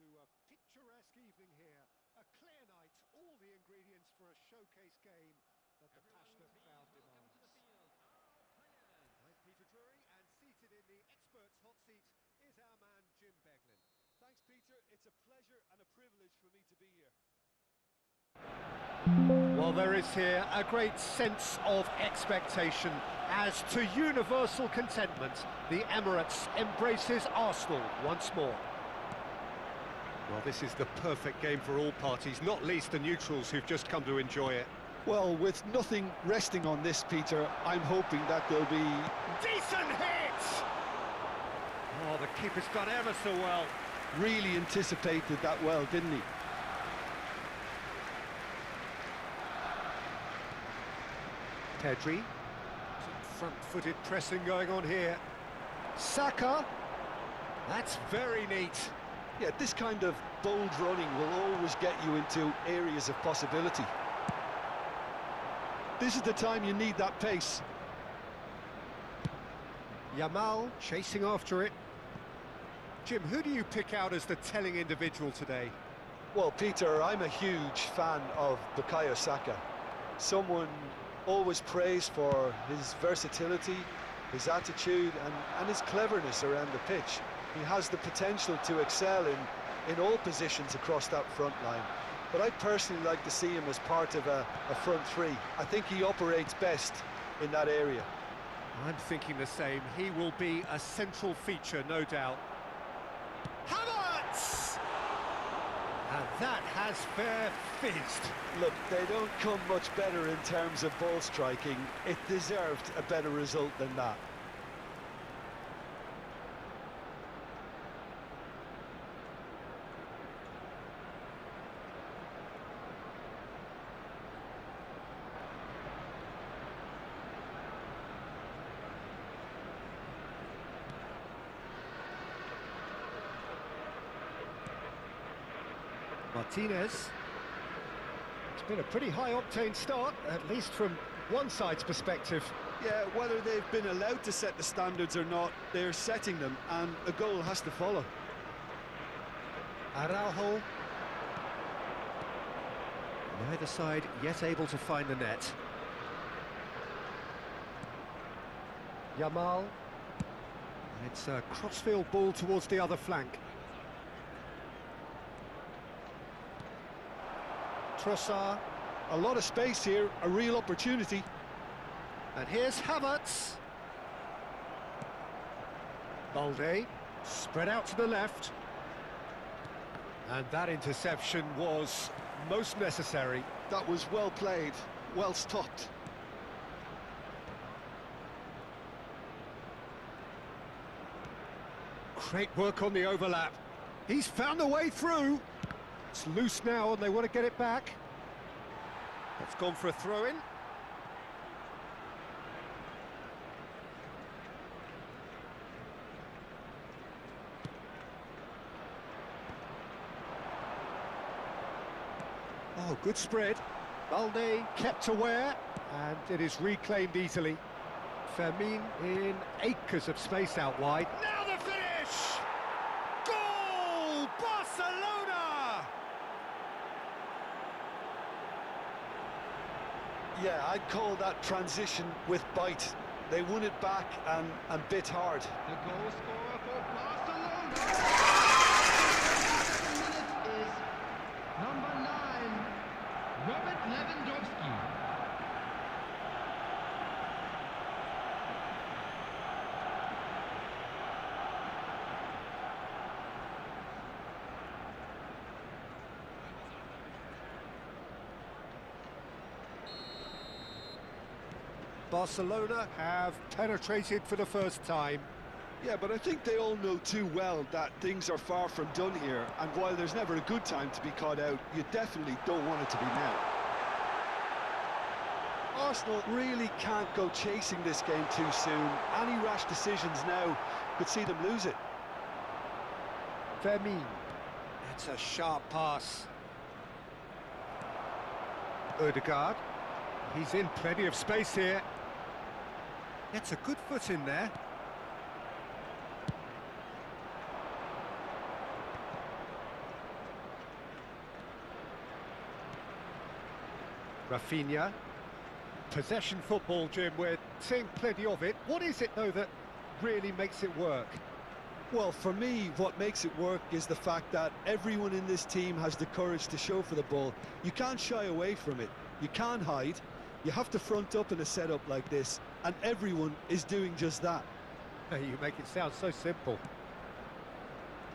to a picturesque evening here. A clear night, all the ingredients for a showcase game that the passionate crowd demands. I'm Peter Drury, and seated in the experts' hot seat is our man Jim Beglin. Thanks, Peter. It's a pleasure and a privilege for me to be here. Well, there is here a great sense of expectation as to universal contentment. The Emirates embraces Arsenal once more. Well, this is the perfect game for all parties, not least the neutrals who've just come to enjoy it. Well, with nothing resting on this, Peter, I'm hoping that there'll be... Decent hit! Oh, the keeper's done ever so well. Really anticipated that well, didn't he? Pedri. Some front-footed pressing going on here. Saka. That's very neat. Yeah, this kind of bold running will always get you into areas of possibility. This is the time you need that pace. Yamal chasing after it. Jim, who do you pick out as the telling individual today? Well, Peter, I'm a huge fan of Bukayo Saka. Someone always praised for his versatility, his attitude and his cleverness around the pitch. He has the potential to excel in all positions across that front line. But I personally like to see him as part of a front three. I think he operates best in that area. I'm thinking the same. He will be a central feature, no doubt. Havertz! And that has fair fizzed. Look, they don't come much better in terms of ball striking. It deserved a better result than that. Martinez. It's been a pretty high-octane start, at least from one side's perspective. Yeah, whether they've been allowed to set the standards or not, they're setting them, and a goal has to follow. Araujo. Neither side yet able to find the net. Yamal. It's a crossfield ball towards the other flank. Trossard. A lot of space here, a real opportunity. And here's Havertz. Balde, spread out to the left. And that interception was most necessary. That was well played, well stopped. Great work on the overlap. He's found a way through. It's loose now and they want to get it back. That's gone for a throw-in. Oh, good spread. Balde kept aware, and it is reclaimed easily. Fermin in acres of space out wide. Now the finish! Goal! Barcelona! Yeah, I'd call that transition with bite. They won it back and bit hard. The goal scorer for Barcelona. The minute is number 9, Robert Lewandowski. Barcelona have penetrated for the first time. Yeah, but I think they all know too well that things are far from done here, and while there's never a good time to be caught out, you definitely don't want it to be now. Arsenal really can't go chasing this game too soon. Any rash decisions now could see them lose it. Fermin. It's a sharp pass. Odegaard. He's in plenty of space here. Gets a good foot in there. Rafinha. Possession football, Jim, we're seeing plenty of it. What is it, though, that really makes it work? Well, for me, what makes it work is the fact that everyone in this team has the courage to show for the ball. You can't shy away from it. You can't hide. You have to front up in a setup like this, and everyone is doing just that. You make it sound so simple.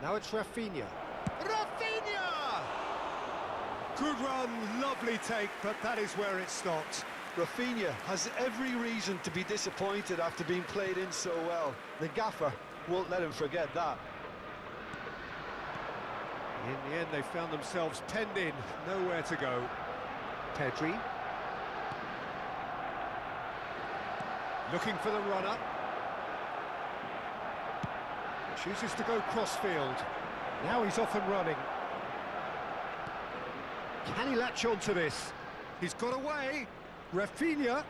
Now it's Rafinha. Rafinha! Good run, lovely take, but that is where it stopped. Rafinha has every reason to be disappointed after being played in so well. The gaffer won't let him forget that. In the end, they found themselves penned in, nowhere to go. Pedri. Looking for the runner. Chooses to go cross-field. Now he's off and running. Can he latch on to this? He's got away. Rafinha.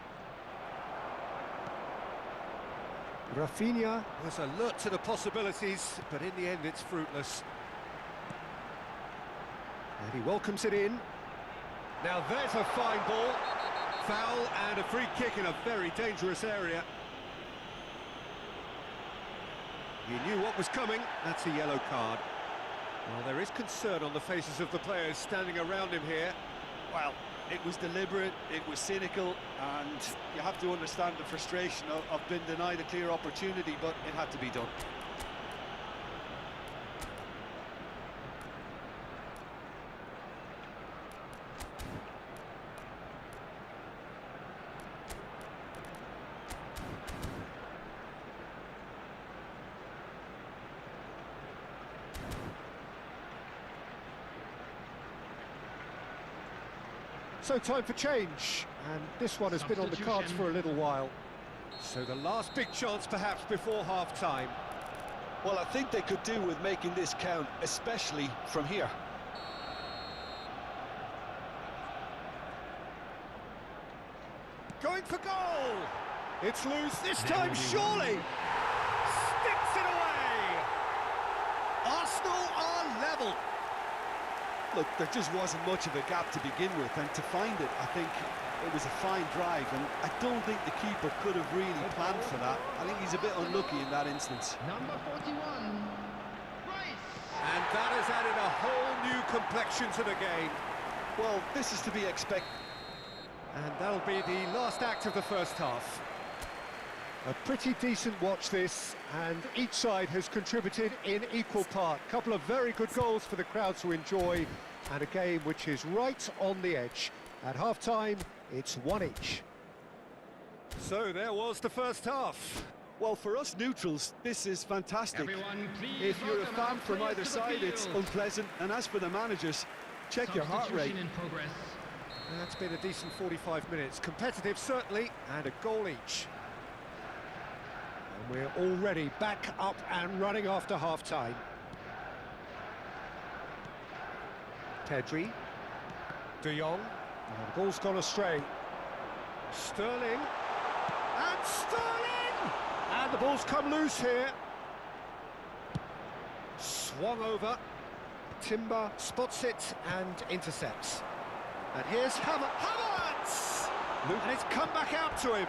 Rafinha was alert to the possibilities, but in the end it's fruitless. And he welcomes it in. Now there's a fine ball. Foul and a free kick in a very dangerous area. He knew what was coming. That's a yellow card. Well, there is concern on the faces of the players standing around him here. Well, it was deliberate, it was cynical, and you have to understand the frustration of being denied a clear opportunity, but it had to be done. So time for change, and this one has been on the cards for a little while. So the last big chance perhaps before half-time. Well, I think they could do with making this count, especially from here. Going for goal! It's loose this time, surely! Sticks it away! Arsenal are level. Look, there just wasn't much of a gap to begin with, and to find it, I think it was a fine drive, and I don't think the keeper could have really planned for that. I think he's a bit unlucky in that instance. Number 41, Rice. And that has added a whole new complexion to the game. Well, this is to be expected. And that'll be the last act of the first half. A pretty decent watch this, and each side has contributed in equal part. A couple of very good goals for the crowd to enjoy, and a game which is right on the edge. At half-time, it's one each. So there was the first half. Well, for us neutrals, this is fantastic. Everyone, please If you're a welcome fan our from players either to the side, it's field. unpleasant. And as for the managers, check your heart rate. Substitution in progress. That's been a decent 45 minutes. Competitive, certainly, and a goal each. And we're already back up and running after half-time. Pedri. De Jong. And the ball's gone astray. Sterling. And Sterling! And the ball's come loose here. Swung over. Timber spots it and intercepts. And here's Havertz! And it's come back out to him.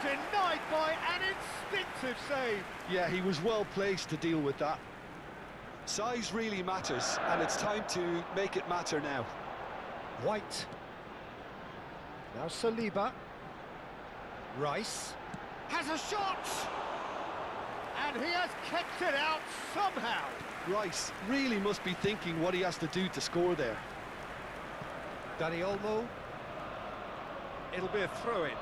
Denied by an instinctive save. Yeah, he was well placed to deal with that. Size really matters, and it's time to make it matter now. White. Now Saliba. Rice. Has a shot! And he has kept it out somehow. Rice really must be thinking what he has to do to score there. Dani Olmo. It'll be a throw-in.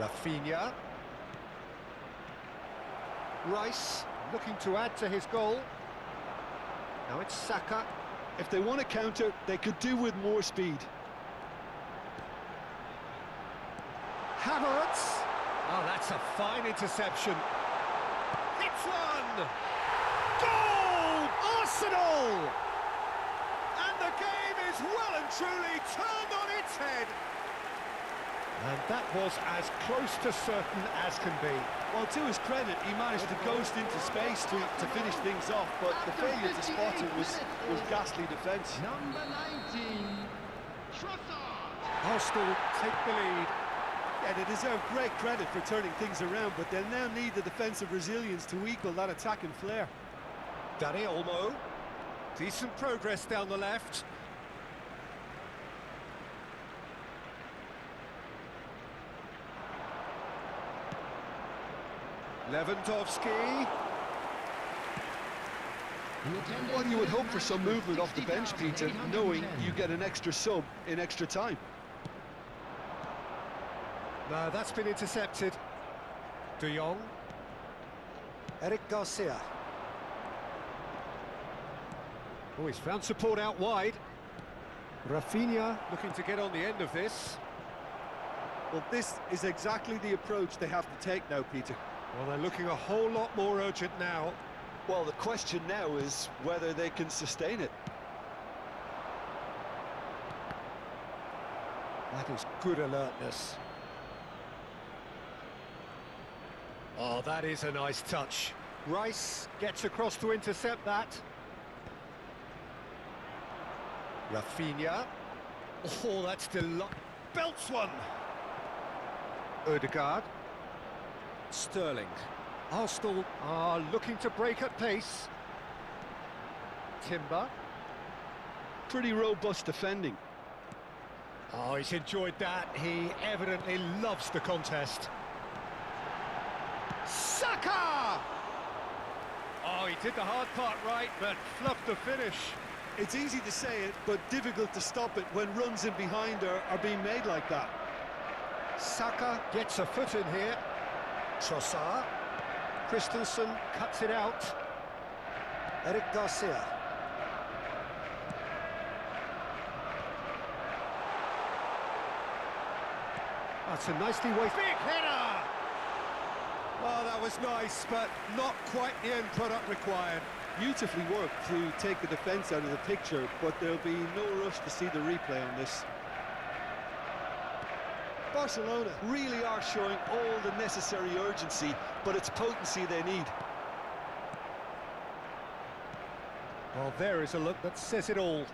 Rafinha. Rice looking to add to his goal. Now it's Saka. If they want to counter, they could do with more speed. Havertz. Oh, that's a fine interception. Hits one! Goal! Arsenal! And the game is well and truly turned on its head. And that was as close to certain as can be. Well, to his credit, he managed to ghost into space to finish things off, but the failure to spot it was ghastly defence. Number 19, Trossard. Arsenal take the lead. Yeah, they deserve great credit for turning things around, but they'll now need the defensive resilience to equal that attacking flair. Dani Olmo. Decent progress down the left. Lewandowski. Well, you would hope for some movement off the bench, Peter, knowing you get an extra sub in extra time. No, that's been intercepted. De Jong. Eric Garcia. Oh, he's found support out wide. Rafinha looking to get on the end of this. Well, this is exactly the approach they have to take now, Peter. Well, they're looking a whole lot more urgent now. Well, the question now is whether they can sustain it. That is good alertness. Oh, that is a nice touch. Rice gets across to intercept that. Rafinha. Oh, that's belts one. Ødegaard. Sterling. Arsenal are looking to break at pace. Timber. Pretty robust defending. Oh, he's enjoyed that. He evidently loves the contest. Saka! Oh, he did the hard part right, but fluffed the finish. It's easy to say it, but difficult to stop it when runs in behind are being made like that. Saka gets a foot in here. Trossard. Christensen cuts it out. Eric Garcia. That's a nicely weighted big header! Well, that was nice, but not quite the end product required. Beautifully worked to take the defence out of the picture, but there'll be no rush to see the replay on this. Barcelona really are showing all the necessary urgency, but it's potency they need. Well, there is a look that says it all.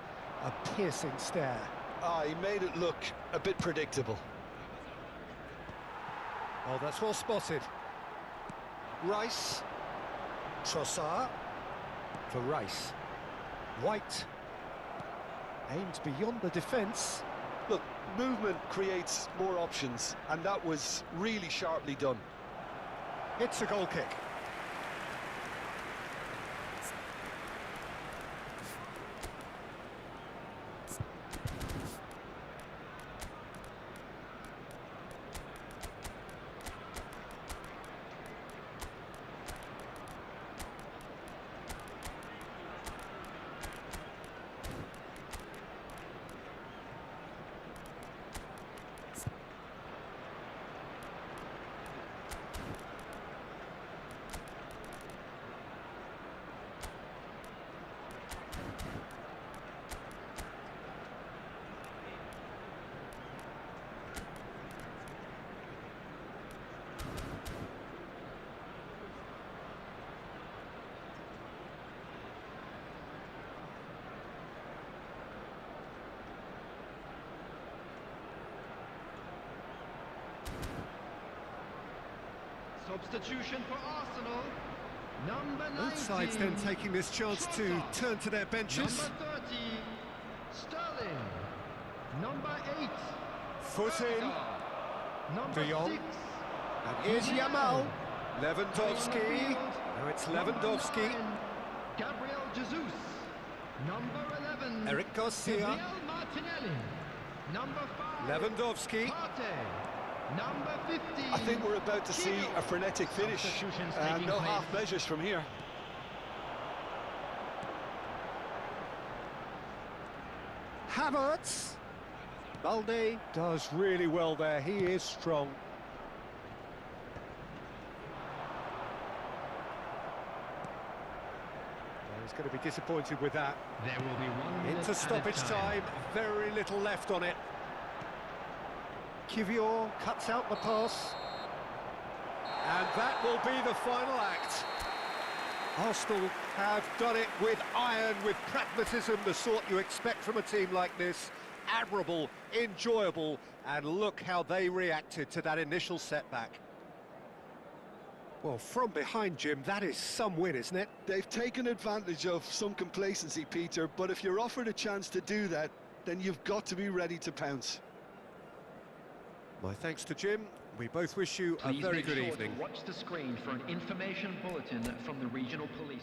A piercing stare. Ah, he made it look a bit predictable. Oh, that's well spotted. Rice. Trossard. For Rice. White. Aims beyond the defence. Look, movement creates more options, and that was really sharply done. It's a goal kick. Substitution for Arsenal. Number 19. Both sides then taking this chance to turn to their benches. Number 30, Sterling. Number 8, Foot in. Number De Jong. 6, And here's Yamal. Lewandowski. Now it's Lewandowski. Gabriel Jesus. Number 11, Eric Garcia. Gabriel Martinelli. Number 5, Lewandowski. Partey. Number 15. I think we're about to see a frenetic finish, Substitutions and taking no place. half measures from here. Havertz. Balde does really well there. He is strong. Well, he's going to be disappointed with that. There will be one Into stoppage time. Very little left on it. Kivior cuts out the pass. And that will be the final act. Arsenal have done it with iron, with pragmatism, the sort you expect from a team like this. Admirable, enjoyable, and look how they reacted to that initial setback. Well, from behind, Jim, that is some win, isn't it? They've taken advantage of some complacency, Peter, but if you're offered a chance to do that, then you've got to be ready to pounce. My thanks to Jim. We both wish you a very good evening. Watch the screen for an information bulletin from the regional police.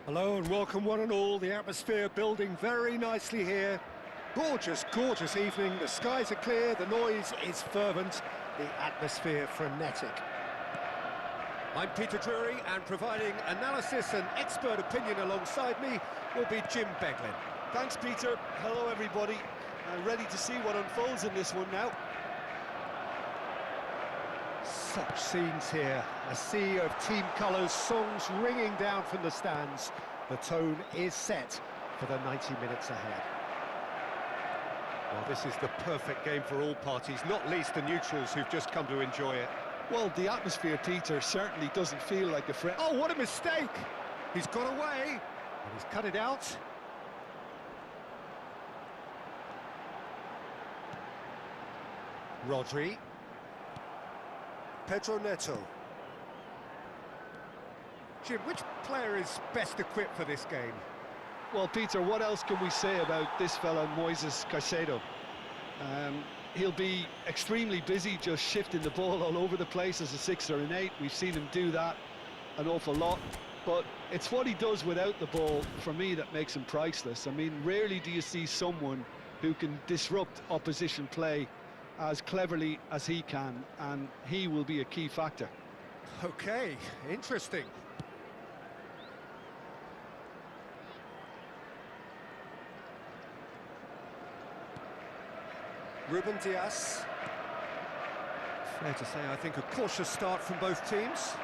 Hello and welcome one and all. The atmosphere building very nicely here. Gorgeous, gorgeous evening. The skies are clear, the noise is fervent, the atmosphere frenetic. I'm Peter Drury, and providing analysis and expert opinion alongside me will be Jim Beglin. Thanks, Peter. Hello, everybody. Ready to see what unfolds in this one now. Such scenes here, a sea of team colours, songs ringing down from the stands. The tone is set for the 90 minutes ahead. Well, this is the perfect game for all parties, not least the neutrals who've just come to enjoy it. Well, the atmosphere, Peter, certainly doesn't feel like a threat. Oh, what a mistake! He's got away, and he's cut it out. Rodri. Pedro Neto. Jim, which player is best equipped for this game? Well, Peter, what else can we say about this fella, Moises Caicedo? He'll be extremely busy just shifting the ball all over the place as a 6 or an 8. We've seen him do that an awful lot. But it's what he does without the ball, for me, that makes him priceless. I mean, rarely do you see someone who can disrupt opposition play as cleverly as he can, and he will be a key factor. Okay, interesting. Ruben Dias. Fair to say, I think, a cautious start from both teams.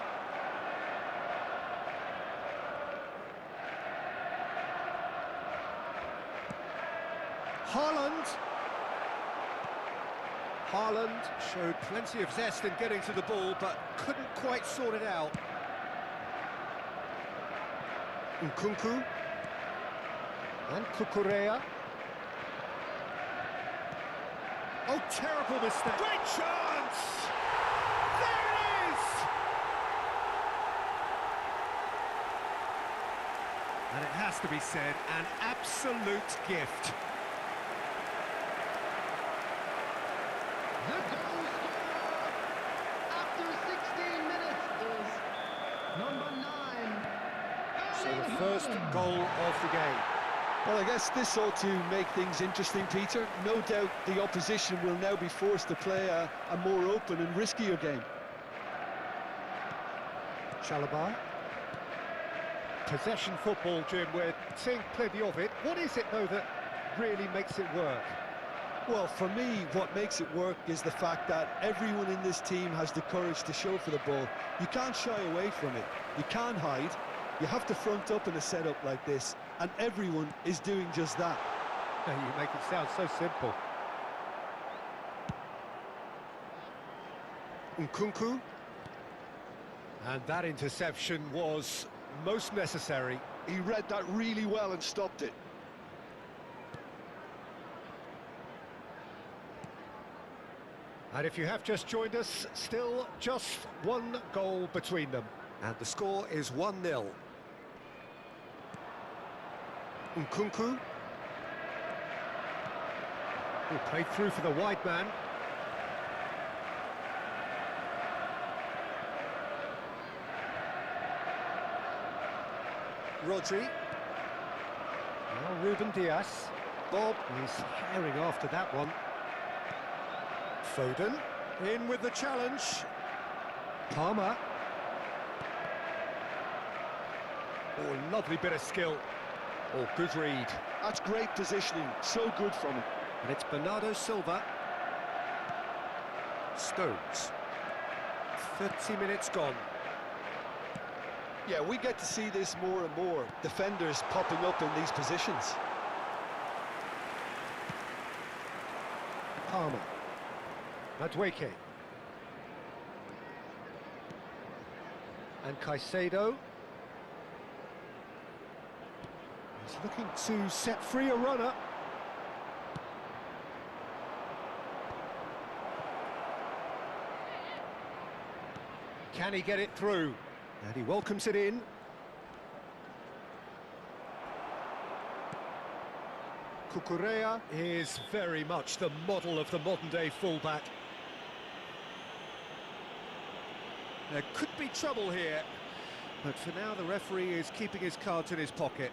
Haaland showed plenty of zest in getting to the ball, but couldn't quite sort it out. Nkunku and Cucurella. Oh, terrible mistake. Great chance! There it is! And it has to be said, an absolute gift. The goal scorer after 16 minutes is number 9. So the Erling first Haaland. goal of the game. Well, I guess this ought to make things interesting, Peter. No doubt the opposition will now be forced to play a more open and riskier game. Chalobah. Possession football, Jim, we're seeing plenty of it. What is it, though, that really makes it work? Well, for me, what makes it work is the fact that everyone in this team has the courage to show for the ball. You can't shy away from it. You can't hide. You have to front up in a setup like this, and everyone is doing just that. You make it sound so simple. Nkunku. And that interception was most necessary. He read that really well and stopped it. And if you have just joined us, still just one goal between them. And the score is 1-0. Nkunku. He played through for the wide man. Rodri. Now Ruben Diaz. Bob is herring after that one. Foden. In with the challenge. Palmer. Oh, lovely bit of skill. Oh, good read. That's great positioning. So good from him. And it's Bernardo Silva. Stones. 30 minutes gone. Yeah, we get to see this more and more. Defenders popping up in these positions. Palmer. Madueke. And Caicedo. He's looking to set free a runner. Can he get it through? And he welcomes it in. Cucurella is very much the model of the modern-day fullback. There could be trouble here, but for now the referee is keeping his cards in his pocket.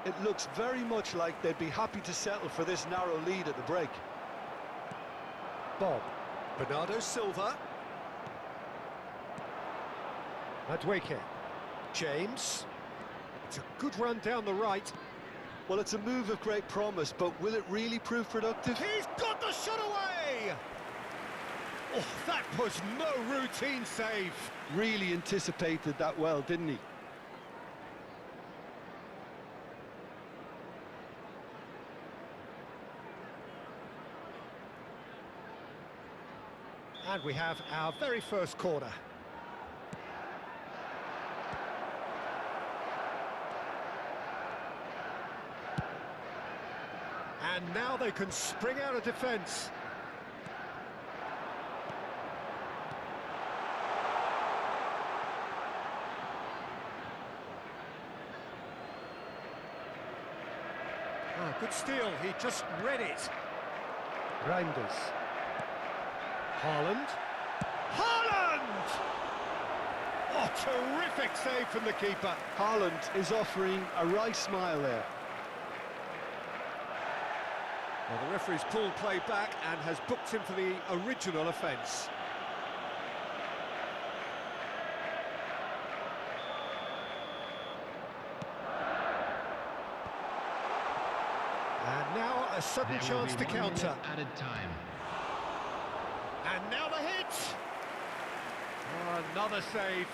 It looks very much like they'd be happy to settle for this narrow lead at the break. Bob. Bernardo Silva. Madueke. James. It's a good run down the right. Well, it's a move of great promise, but will it really prove productive? He's got the shot away! Oh, that was no routine save. Really anticipated that well, didn't he? And we have our very first corner. And now they can spring out of defence. Ah, good steal, he just read it. Reinders. Haaland. Haaland! Oh, terrific save from the keeper. Haaland is offering a wry smile there. Well, the referee's pulled play back and has booked him for the original offence. And now a sudden chance to counter. Added time. And now the hit! Oh, another save.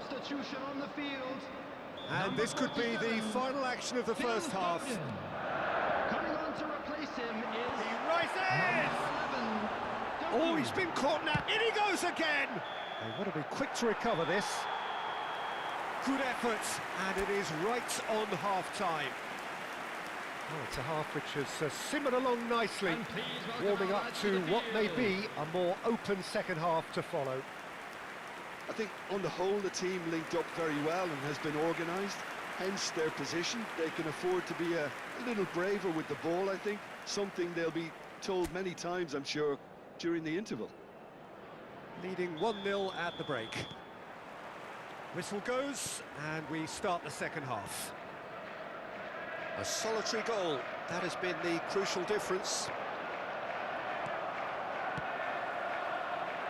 substitution on the field. And this could be the final action of the first half. Coming on to replace him is He rises! Oh, he's been caught now. In he goes again! They want to be quick to recover this. Good effort, and it is right on half-time. Oh, it's a half which has simmered along nicely, warming up to what may be a more open second half to follow. I think on the whole the team linked up very well and has been organised, hence their position. They can afford to be a little braver with the ball, I think, something they'll be told many times, I'm sure, during the interval. Leading 1-0 at the break. Whistle goes, and we start the second half. A solitary goal, that has been the crucial difference.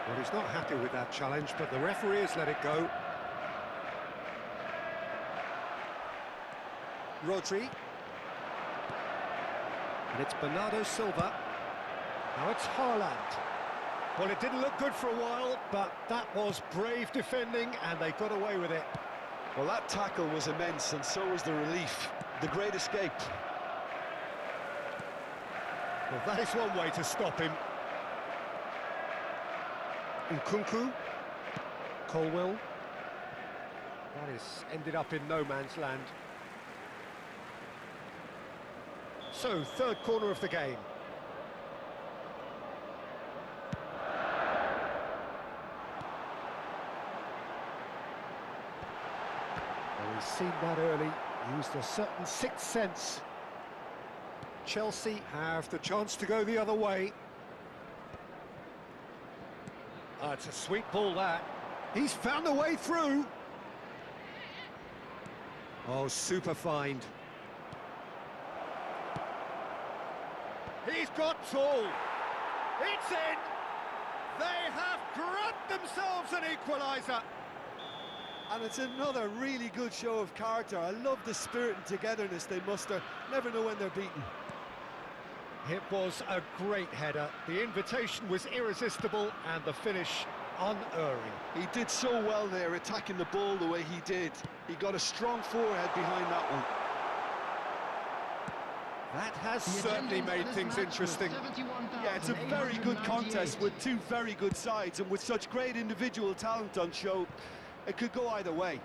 Well, he's not happy with that challenge, but the referee has let it go. Rodri. And it's Bernardo Silva. Now it's Haaland. Well, it didn't look good for a while, but that was brave defending, and they got away with it. Well, that tackle was immense, and so was the relief. The great escape. Well, that is one way to stop him. Nkunku. Colwill. That is ended up in no man's land. So, third corner of the game. Well, he's seen that early, used a certain sixth sense. Chelsea have the chance to go the other way. It's a sweet ball, that. He's found a way through. Oh, super find. He's got tall. It's in. They have grabbed themselves an equaliser. And it's another really good show of character. I love the spirit and togetherness they muster. Never know when they're beaten. It was a great header. The invitation was irresistible and the finish unerring. He did so well there, attacking the ball the way he did. He got a strong forehead behind that one. That has certainly made things interesting. Yeah, it's a very good contest with two very good sides, and with such great individual talent on show, it could go either way.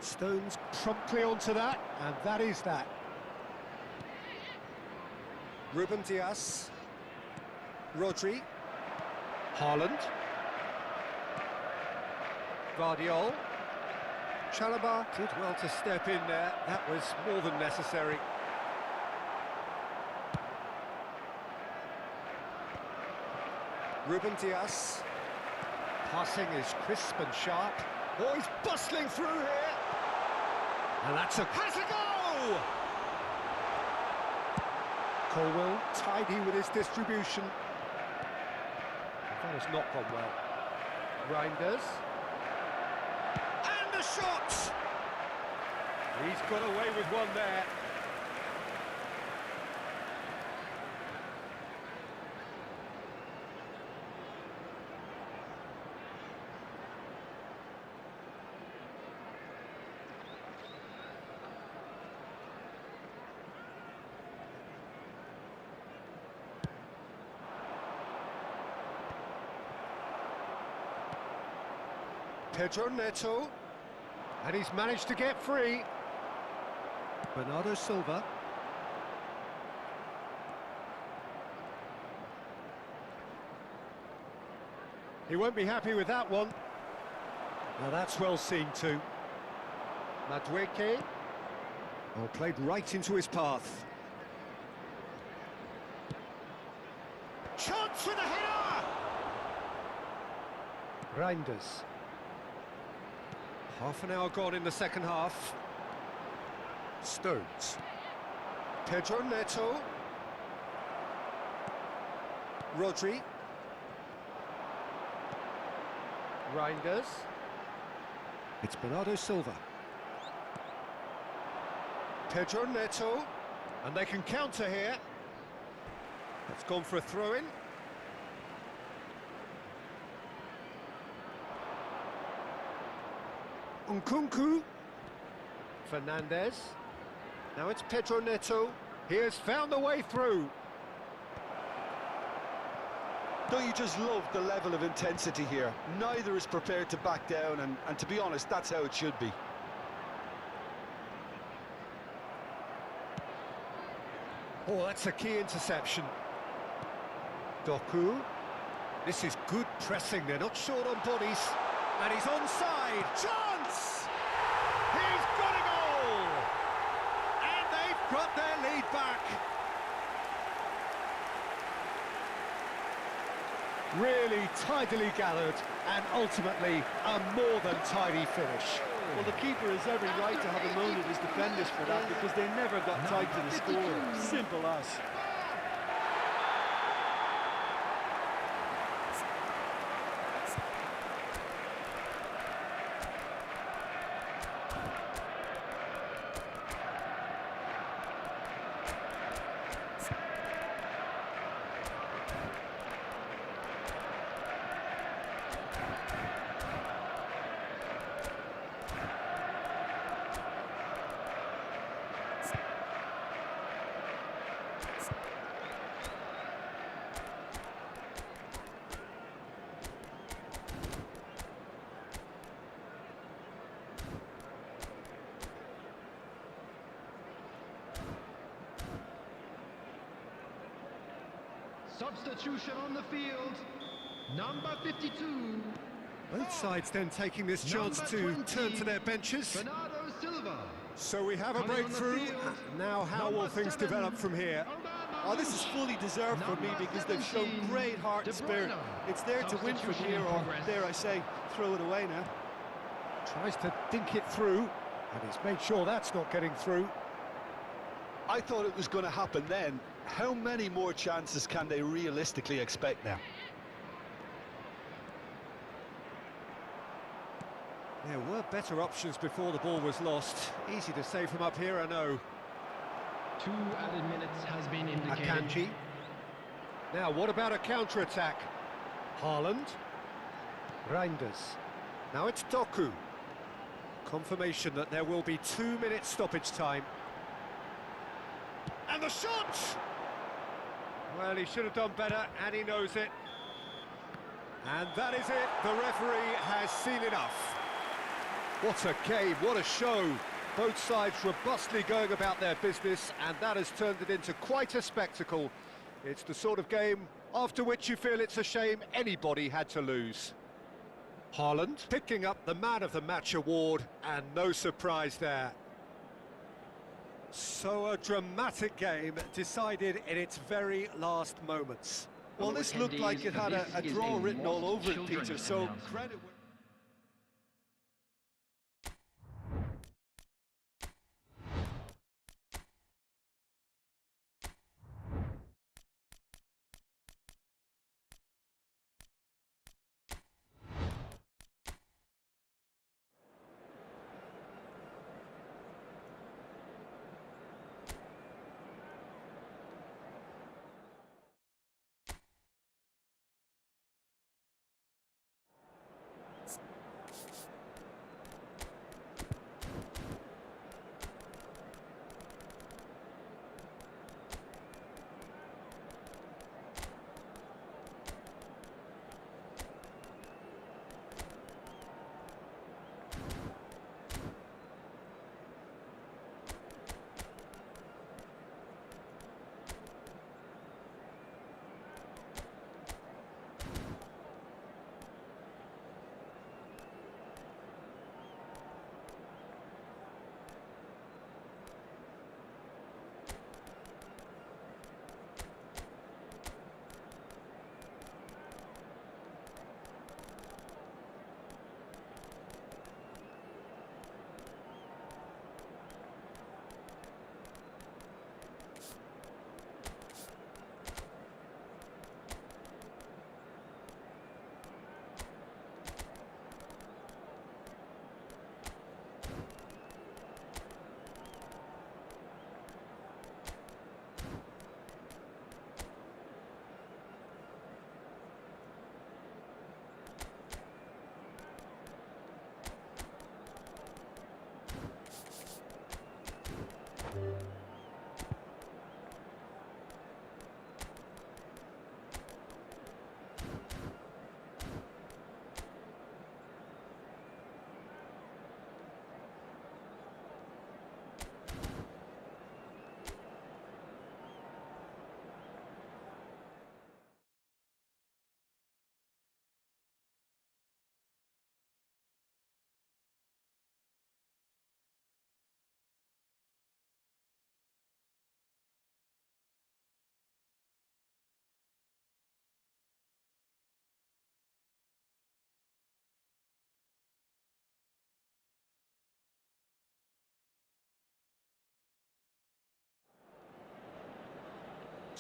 Stones promptly onto that, and that is that. Ruben Dias. Rodri. Haaland. Guardiol. Chalobah did well to step in there. That was more than necessary. Ruben Dias. Passing is crisp and sharp. Oh, he's bustling through here. And that's a... Has a go! Colwill, tidy with his distribution. That has not gone well. Reinders. And the shot! He's got away with one there. Pedro Neto, and he's managed to get free. Bernardo Silva. He won't be happy with that one. Now that's well seen too. Madrid, oh, played right into his path. Chance for the header! Reinders. Half an hour gone in the second half. Stones. Pedro Neto. Rodri. Reinders. It's Bernardo Silva. Pedro Neto. And they can counter here. It's gone for a throw-in. Nkunku. Fernandez. Now it's Pedro Neto. He has found the way through. Don't you just love the level of intensity here? Neither is prepared to back down, and to be honest, that's how it should be. Oh, that's a key interception. Doku. This is good pressing, they're not short on bodies. And he's onside. Chance! He's got a goal! And they've got their lead back. Really tidily gathered, and ultimately a more than tidy finish. Well, the keeper has every right to have a moan at his defenders for that, because they never got tight to the score. Simple as. Substitution on the field. Number 52. Both sides then taking this chance to turn to their benches. Bernardo Silva. So we have a breakthrough. Now how will things develop from here? Oh, this is fully deserved for me, because they've shown great heart and spirit. It's there to win from here, or dare I say, throw it away now. Tries to dink it through, and he's made sure that's not getting through. I thought it was going to happen then. How many more chances can they realistically expect now? There were better options before the ball was lost. Easy to say from up here, I know. 2 added minutes has been indicated. Akanji. Now, what about a counter-attack? Haaland. Reinders. Now it's Doku. Confirmation that there will be 2 minutes stoppage time. And the shot! Well, he should have done better, and he knows it. And that is it. The referee has seen enough. What a game, what a show. Both sides robustly going about their business, and that has turned it into quite a spectacle. It's the sort of game after which you feel it's a shame anybody had to lose. Haaland picking up the Man of the Match award, and no surprise there. So a dramatic game decided in its very last moments. Well, this looked like it had a draw written all over it, Peter, so credit...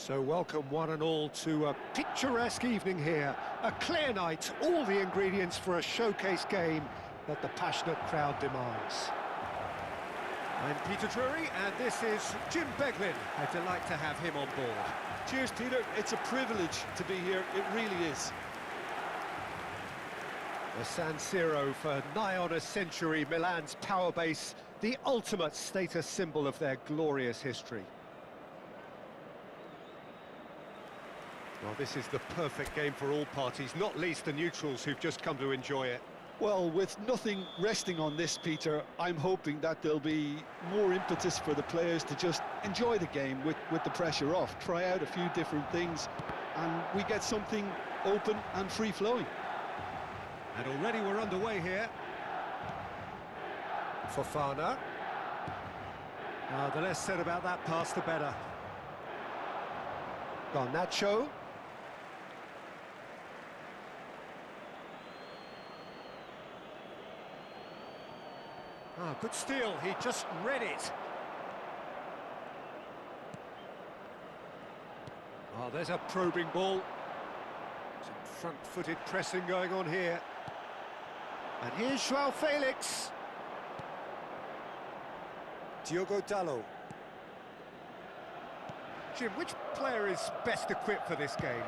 So welcome one and all to a picturesque evening here. A clear night, all the ingredients for a showcase game that the passionate crowd demands. I'm Peter Drury, and this is Jim Beglin. A delight to have him on board. Cheers, Peter. It's a privilege to be here. It really is. The San Siro for nigh on a century, Milan's power base, the ultimate status symbol of their glorious history. Well, this is the perfect game for all parties, not least the neutrals who've just come to enjoy it. Well, with nothing resting on this, Peter, I'm hoping that there'll be more impetus for the players to just enjoy the game with the pressure off, try out a few different things, and we get something open and free-flowing. And already we're underway here. Fofana. The less said about that pass, the better. Garnacho. Good steal, he just read it. There's a probing ball. Some front-footed pressing going on here. And here's João Felix. Diogo Dalot. Jim, which player is best equipped for this game?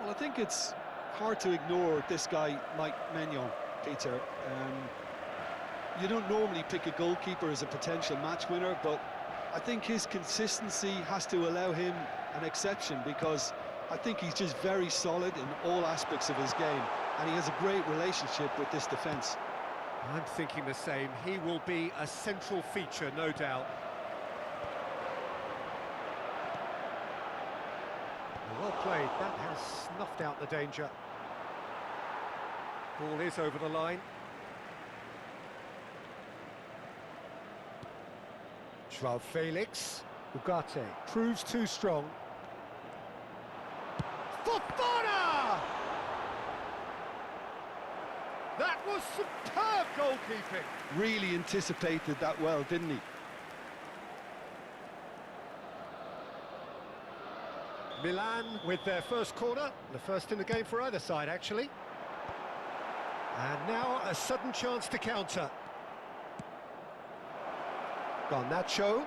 Well, I think it's hard to ignore this guy, Mike Maignan, Peter. You don't normally pick a goalkeeper as a potential match winner, but I think his consistency has to allow him an exception, because I think he's just very solid in all aspects of his game, and he has a great relationship with this defence. I'm thinking the same. He will be a central feature, no doubt. Well played. That has snuffed out the danger. Ball is over the line. João Felix. Ugarte proves too strong. Fofana! That was superb goalkeeping. Really anticipated that well, didn't he? Milan with their first corner, the first in the game for either side, actually. And now a sudden chance to counter. Garnacho.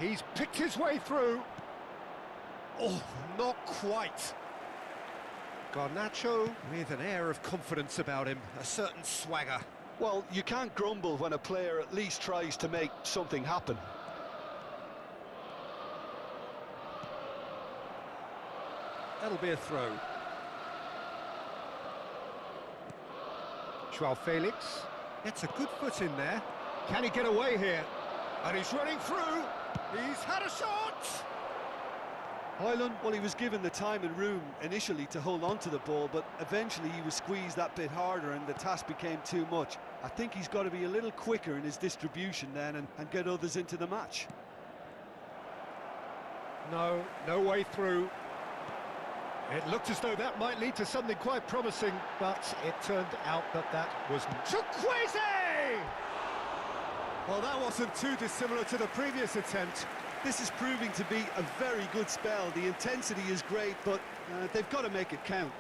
He's picked his way through. Oh, not quite. Garnacho with an air of confidence about him, a certain swagger. Well, you can't grumble when a player at least tries to make something happen. That'll be a throw. João Felix gets a good foot in there. Can he get away here? And he's running through. He's had a shot! Højlund, well, he was given the time and room initially to hold on to the ball, but eventually he was squeezed that bit harder and the task became too much. I think he's got to be a little quicker in his distribution then and get others into the match. No way through. It looked as though that might lead to something quite promising, but it turned out that wasn't. Chukwueze! Well, that wasn't too dissimilar to the previous attempt. This is proving to be a very good spell. The intensity is great, but they've got to make it count.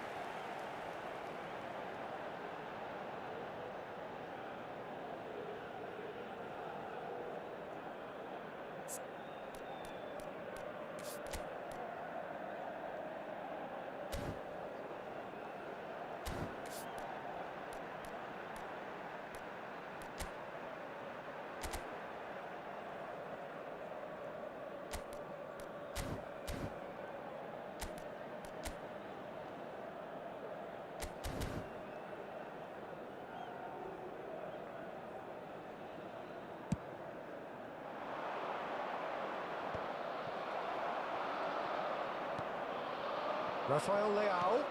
Rafael Leao.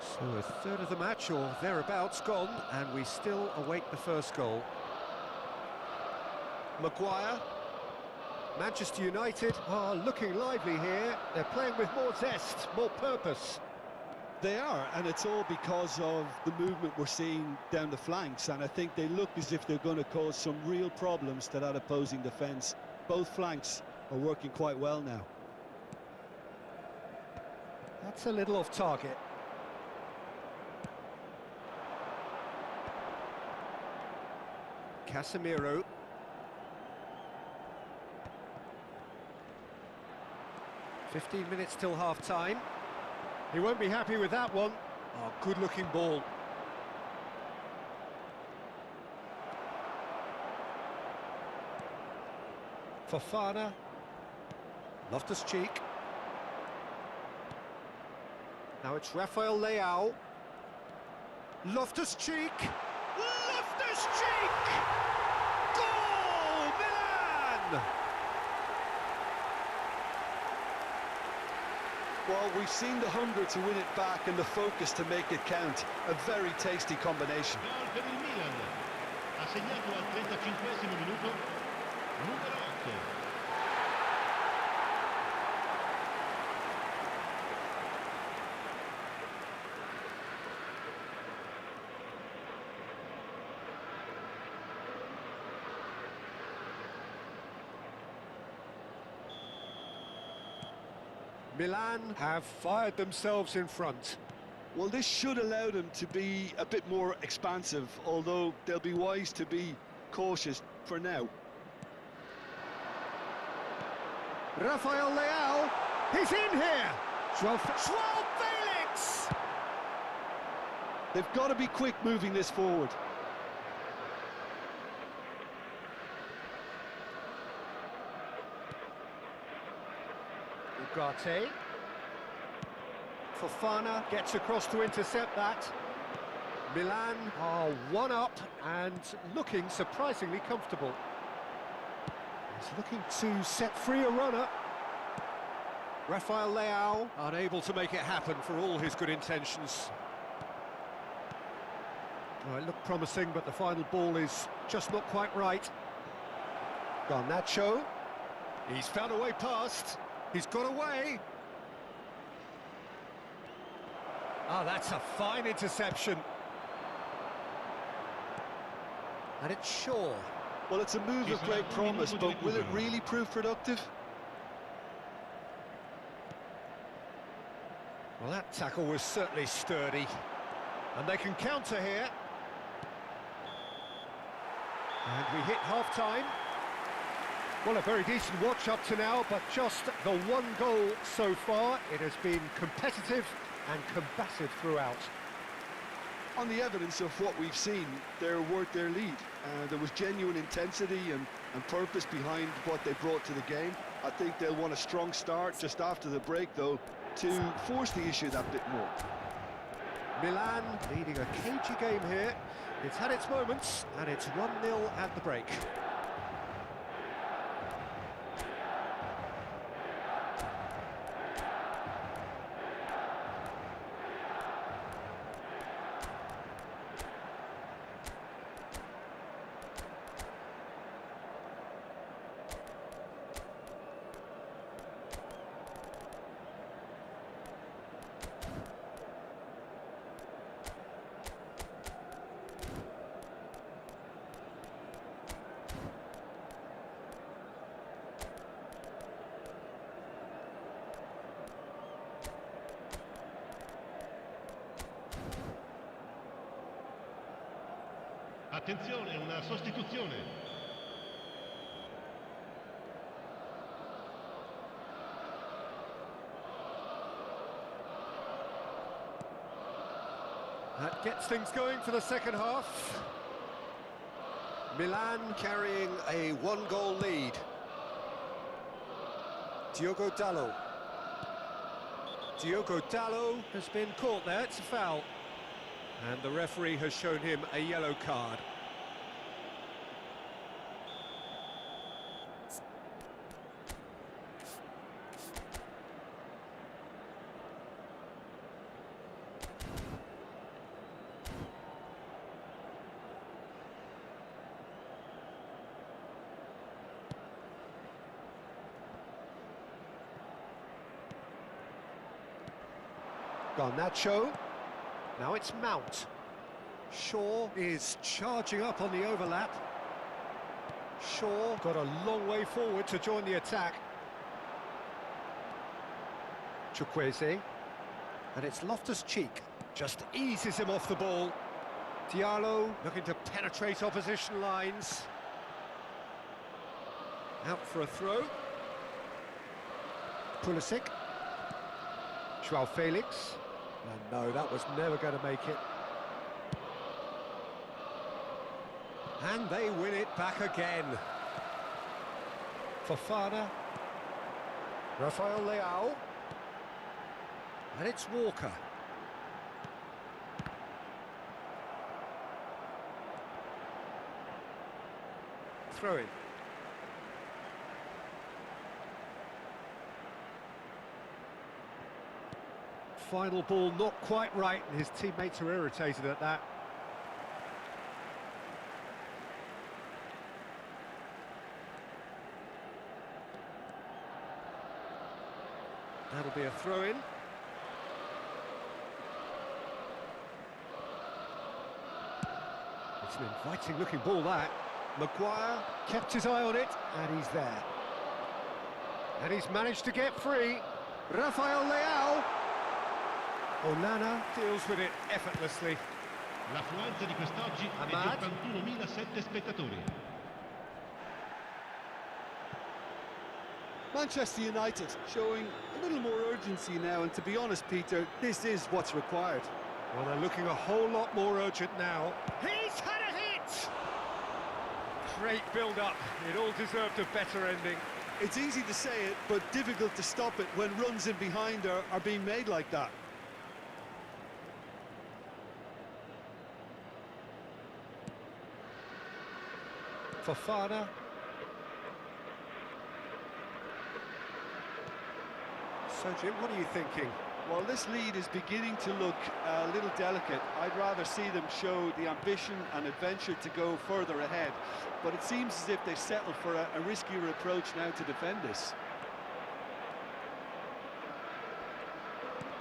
So a third of the match or thereabouts gone, and we still await the first goal. Maguire. Manchester United are looking lively here. They're playing with more zest, more purpose. They are, and it's all because of the movement we're seeing down the flanks, and I think they look as if they're going to cause some real problems to that opposing defence. Both flanks are working quite well now. That's a little off target. Casemiro. "15 minutes till half-time. He won't be happy with that one. Oh, good-looking ball. Fofana. Loftus-Cheek. Now it's Rafael Leao. Loftus-Cheek. Loftus-Cheek! Goal! Milan! Well, we've seen the hunger to win it back and the focus to make it count. A very tasty combination. Gol per il Milan. Ha segnato al 35esimo minuto numero 8. Milan have fired themselves in front. Well, this should allow them to be a bit more expansive, although they'll be wise to be cautious for now. Rafael Leao, he's in here! Joao Felix! They've got to be quick moving this forward. Ugarte. Fofana gets across to intercept that. Milan are one up and looking surprisingly comfortable. He's looking to set free a runner. Rafael Leao unable to make it happen for all his good intentions. Well, it looked promising, but the final ball is just not quite right. Garnacho. He's found a way past. He's got away. Ah, that's a fine interception. And it's Shaw. Well, it's a move of great promise, but will it really prove productive? Well, that tackle was certainly sturdy. And they can counter here. And we hit half-time. Well, a very decent watch up to now, but just the one goal so far. It has been competitive and combative throughout. On the evidence of what we've seen, they're worth their lead. There was genuine intensity and purpose behind what they brought to the game. I think they'll want a strong start just after the break, though, to force the issue that bit more. Milan leading a cagey game here. It's had its moments, and it's 1-0 at the break. Attenzione, una sostituzione. That gets things going for the second half. Milan carrying a one-goal lead. Diogo Dalot. Diogo Dalot has been caught there, it's a foul. And the referee has shown him a yellow card. Garnacho. Now it's Mount. Shaw is charging up on the overlap. Shaw got a long way forward to join the attack. Chukwueze. And it's Loftus-Cheek. Just eases him off the ball. Diallo looking to penetrate opposition lines. Out for a throw. Pulisic. Joao Felix. And no, that was never going to make it. And they win it back again. Fofana. Rafael Leao. And it's Walker. Throw in. Final ball not quite right, and his teammates are irritated at that. That'll be a throw-in. It's an inviting-looking ball, that. Maguire kept his eye on it, and he's there. And he's managed to get free. Rafael Leao. Onana deals with it effortlessly. L'affluenza di quest'oggi è di Ahmad. 81.007 spettatori. Manchester United showing a little more urgency now, and to be honest, Peter, this is what's required. Well, they're looking a whole lot more urgent now. He's had a hit! Great build-up. It all deserved a better ending. It's easy to say it, but difficult to stop it when runs in behind are being made like that. Fofana. So, Jim, what are you thinking? Well, this lead is beginning to look a little delicate. I'd rather see them show the ambition and adventure to go further ahead. But it seems as if they settle for a riskier approach now to defend this.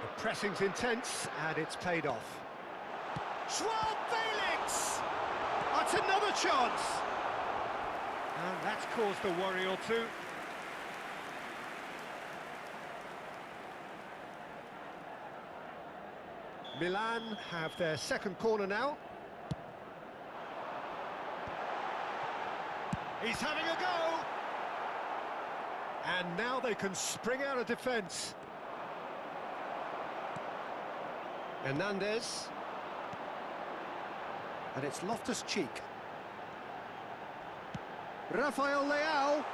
The pressing's intense, and it's paid off. Joao Felix! That's another chance! And that's caused a worry or two. Milan have their second corner now. He's having a go! And now they can spring out of defence. Hernandez. And it's Loftus-Cheek. Rafael Leao.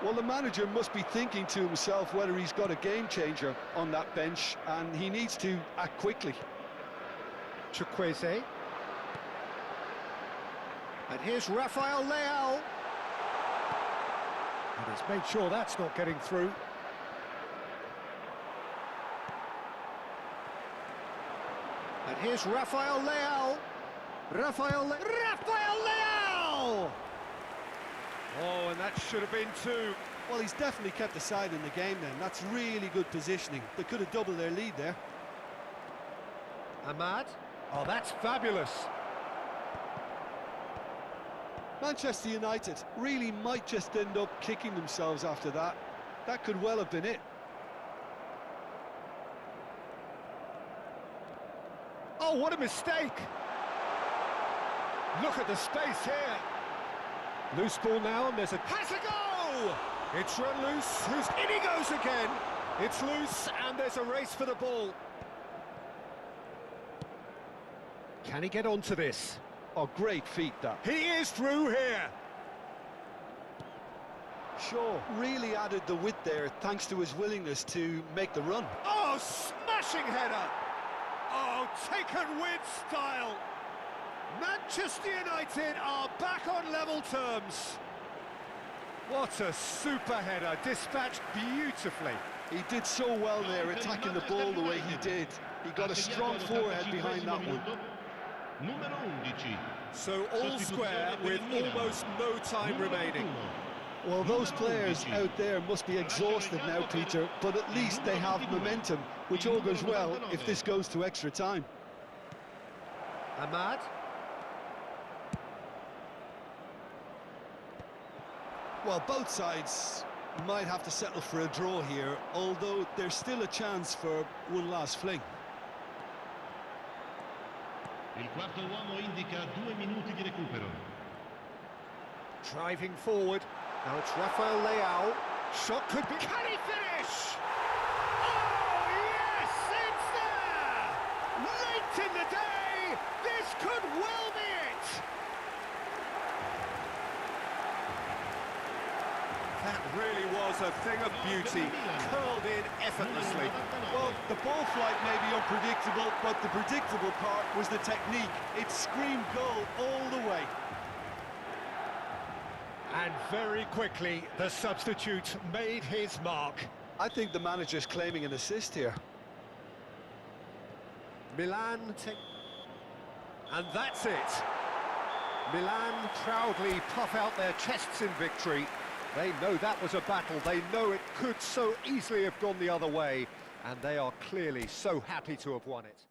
Well, the manager must be thinking to himself whether he's got a game changer on that bench, and he needs to act quickly. Chukwueze. And here's Rafael Leao. And he's made sure that's not getting through. And here's Rafael Leao. Rafael Leao! Oh, and that should have been two. Well, he's definitely kept the side in the game then. That's really good positioning. They could have doubled their lead there. Ahmad. Oh, that's fabulous. Manchester United really might just end up kicking themselves after that. That could well have been it. Oh, what a mistake! Look at the space here. Loose ball now, and there's a... Has a go! It's run loose. In he goes again. It's loose, and there's a race for the ball. Can he get onto this? Oh, great feat, that. He is through here. Shaw really added the width there thanks to his willingness to make the run. Oh, smashing header. Oh, taken with style. Manchester United are back on level terms. What a super header, dispatched beautifully. He did so well there, attacking the ball the way he did. He got a strong forehead behind that one. Numero 11. So all square with almost no time remaining. Well, those players out there must be exhausted now, Peter, but at least they have momentum, which augurs well if this goes to extra time. Ahmad. Well, both sides might have to settle for a draw here, although there's still a chance for one last fling. Il quarto uomo indica 2 minuti di recupero. Driving forward. Now it's Rafael Leao. Shot could be... Can he finish? Oh, yes, it's there! Late in the day, this could well be it! That really was a thing of beauty, curled in effortlessly. Well, the ball flight may be unpredictable, but the predictable part was the technique. It screamed goal all the way. And very quickly, the substitute made his mark. I think the manager's claiming an assist here. Milan and that's it. Milan proudly puff out their chests in victory. They know that was a battle. They know it could so easily have gone the other way. And they are clearly so happy to have won it.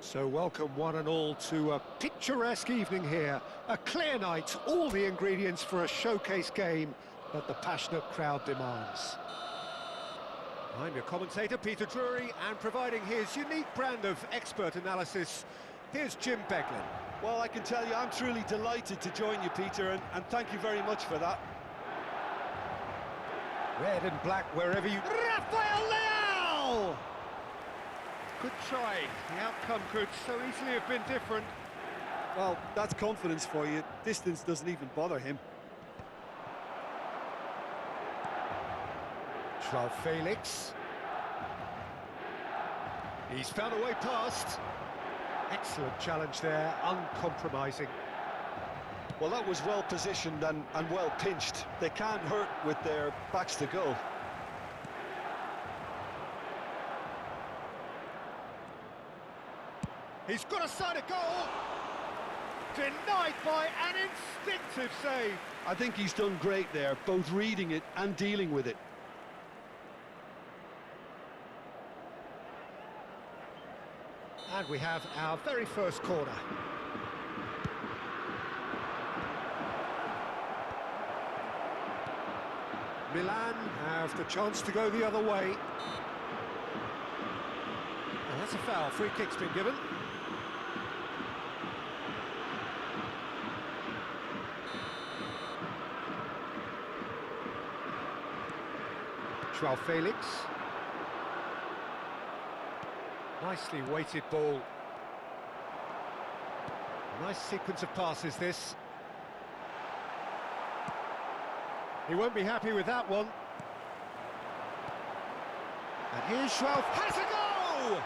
So welcome one and all to a picturesque evening here. A clear night, all the ingredients for a showcase game that the passionate crowd demands. I'm your commentator, Peter Drury, and providing his unique brand of expert analysis, here's Jim Beglin. Well, I can tell you, I'm truly delighted to join you, Peter, and thank you very much for that. Red and black wherever you... Rafael Leao! Good try. The outcome could so easily have been different. Well, that's confidence for you. Distance doesn't even bother him. João Felix. He's found a way past. Excellent challenge there, uncompromising. Well, that was well positioned and well pinched. They can't hurt with their backs to goal. He's got a side of goal. Denied by an instinctive save. I think he's done great there, both reading it and dealing with it. And we have our very first corner. Milan have the chance to go the other way. And that's a foul. Free kick's been given. Joao Felix. Nicely weighted ball. Nice sequence of passes, this. He won't be happy with that one. And here's Joao. Has a go!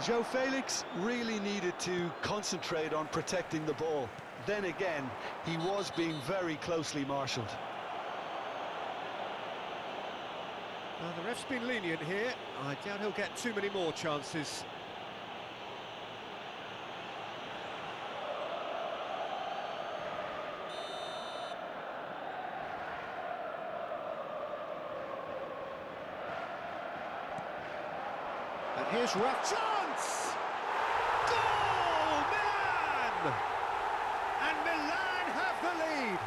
Joao Felix really needed to concentrate on protecting the ball. Then again, he was being very closely marshalled. Well, the ref's been lenient here. I doubt he'll get too many more chances. And here's Raf. Chance! Goal! Milan! And Milan have the lead.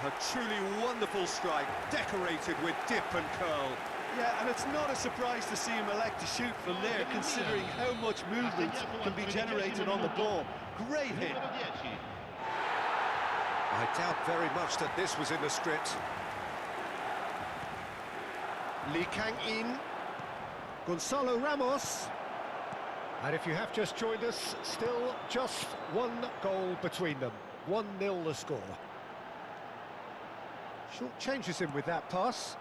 A truly wonderful strike, decorated with dip and curl. Yeah, and it's not a surprise to see him elect to shoot from there, considering how much movement can be generated on the ball. Great hit. I doubt very much that this was in the script. Lee Kang-in, Gonzalo Ramos. And if you have just joined us, still just one goal between them. 1-0 the score. Short changes him with that pass.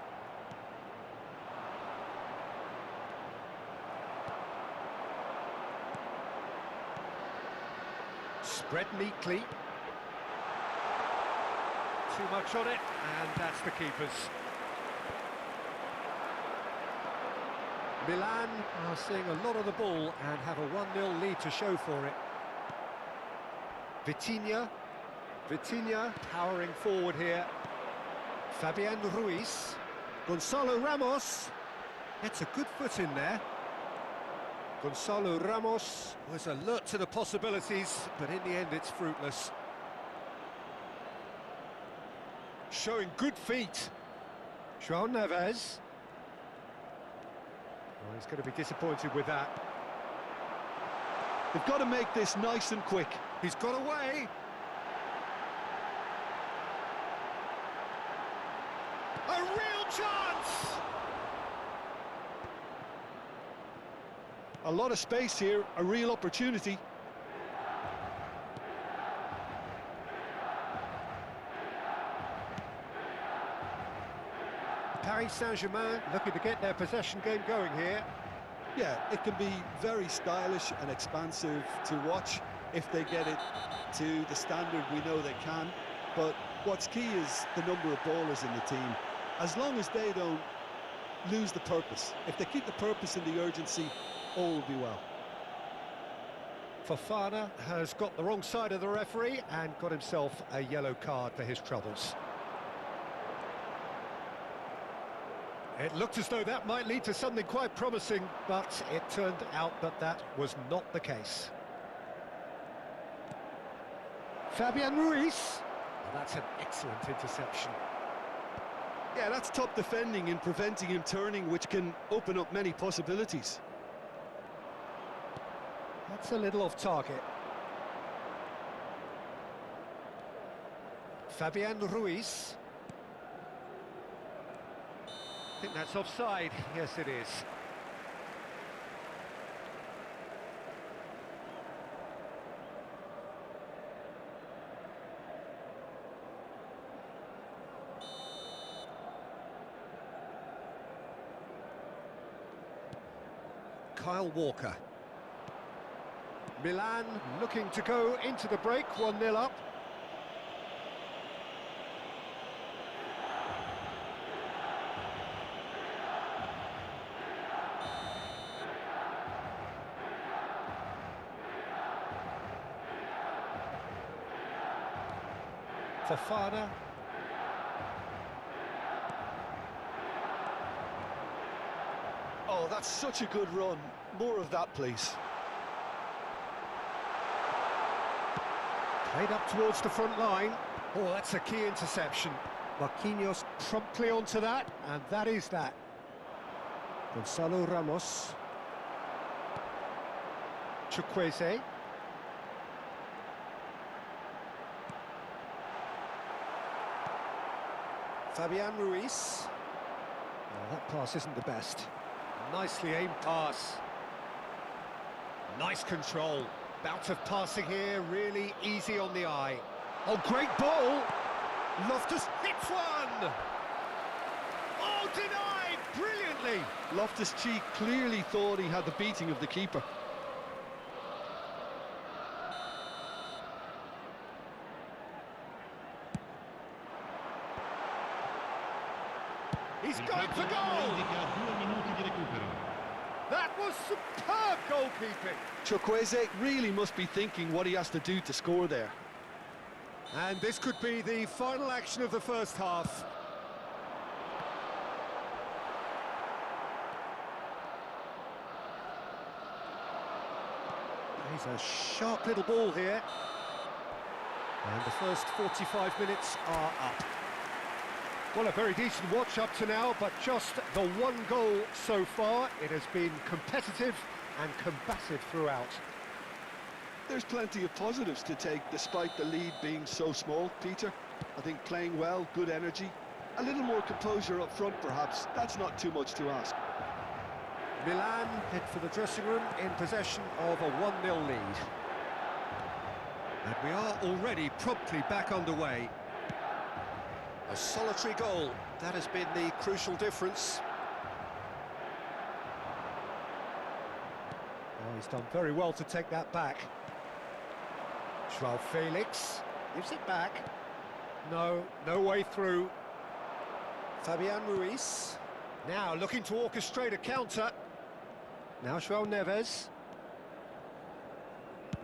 Spread neatly. Too much on it, and that's the keeper's. Milan are seeing a lot of the ball and have a 1-0 lead to show for it. Vitinha powering forward here. Fabian Ruiz, Gonzalo Ramos, gets a good foot in there. Gonzalo Ramos was alert to the possibilities, but in the end it's fruitless. Showing good feet. João Neves. Oh, he's going to be disappointed with that. They've got to make this nice and quick. He's got away. A real chance! A lot of space here, a real opportunity. Paris Saint-Germain looking to get their possession game going here. Yeah, it can be very stylish and expansive to watch if they get it to the standard we know they can. But what's key is the number of ballers in the team. As long as they don't lose the purpose, if they keep the purpose and the urgency, all will be well. Fofana has got the wrong side of the referee and got himself a yellow card for his troubles. It looked as though that might lead to something quite promising, but it turned out that that was not the case. Fabian Ruiz. Well, that's an excellent interception. Yeah, that's top defending and preventing him turning, which can open up many possibilities. That's a little off target. Fabian Ruiz. I think that's offside. Yes, it is. Kyle Walker. Milan looking to go into the break, 1-0 up. Fofana. Oh, that's such a good run. More of that, please. Played up towards the front line. Oh, that's a key interception. Marquinhos promptly onto that, and that is that. Gonzalo Ramos. Chukwueze. Fabian Ruiz. Oh, that pass isn't the best. Nicely aimed pass. Nice control. Bout of passing here, really easy on the eye. Oh, great ball! Loftus hits one! Oh, denied! Brilliantly! Loftus-Cheek clearly thought he had the beating of the keeper. He's going for goal! Indica 2 minuti di recupero. That was superb goalkeeping! Chukwueze really must be thinking what he has to do to score there. And this could be the final action of the first half. He's a sharp little ball here. And the first 45 minutes are up. Well, a very decent watch up to now, but just the one goal so far. It has been competitive and combative throughout. There's plenty of positives to take despite the lead being so small, Peter. I think playing well, good energy, a little more composure up front perhaps. That's not too much to ask. Milan head for the dressing room in possession of a 1-0 lead. And we are already promptly back underway. A solitary goal, that has been the crucial difference. Oh, he's done very well to take that back. João Felix gives it back. No way through. Fabian Ruiz. Now looking to orchestrate a counter. Now João Neves.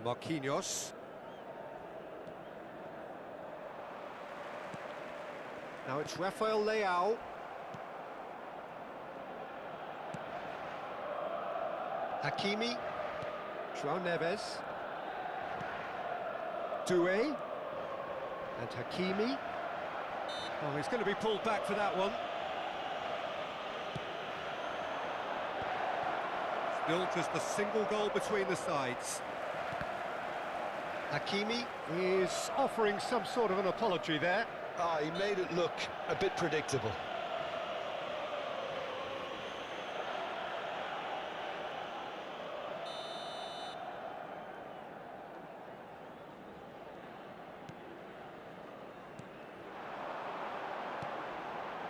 Marquinhos. Now it's Rafael Leao. Hakimi. João Neves. Doué. And Hakimi. Oh, he's going to be pulled back for that one. Still just a single goal between the sides. Hakimi is offering some sort of an apology there. Ah, he made it look a bit predictable.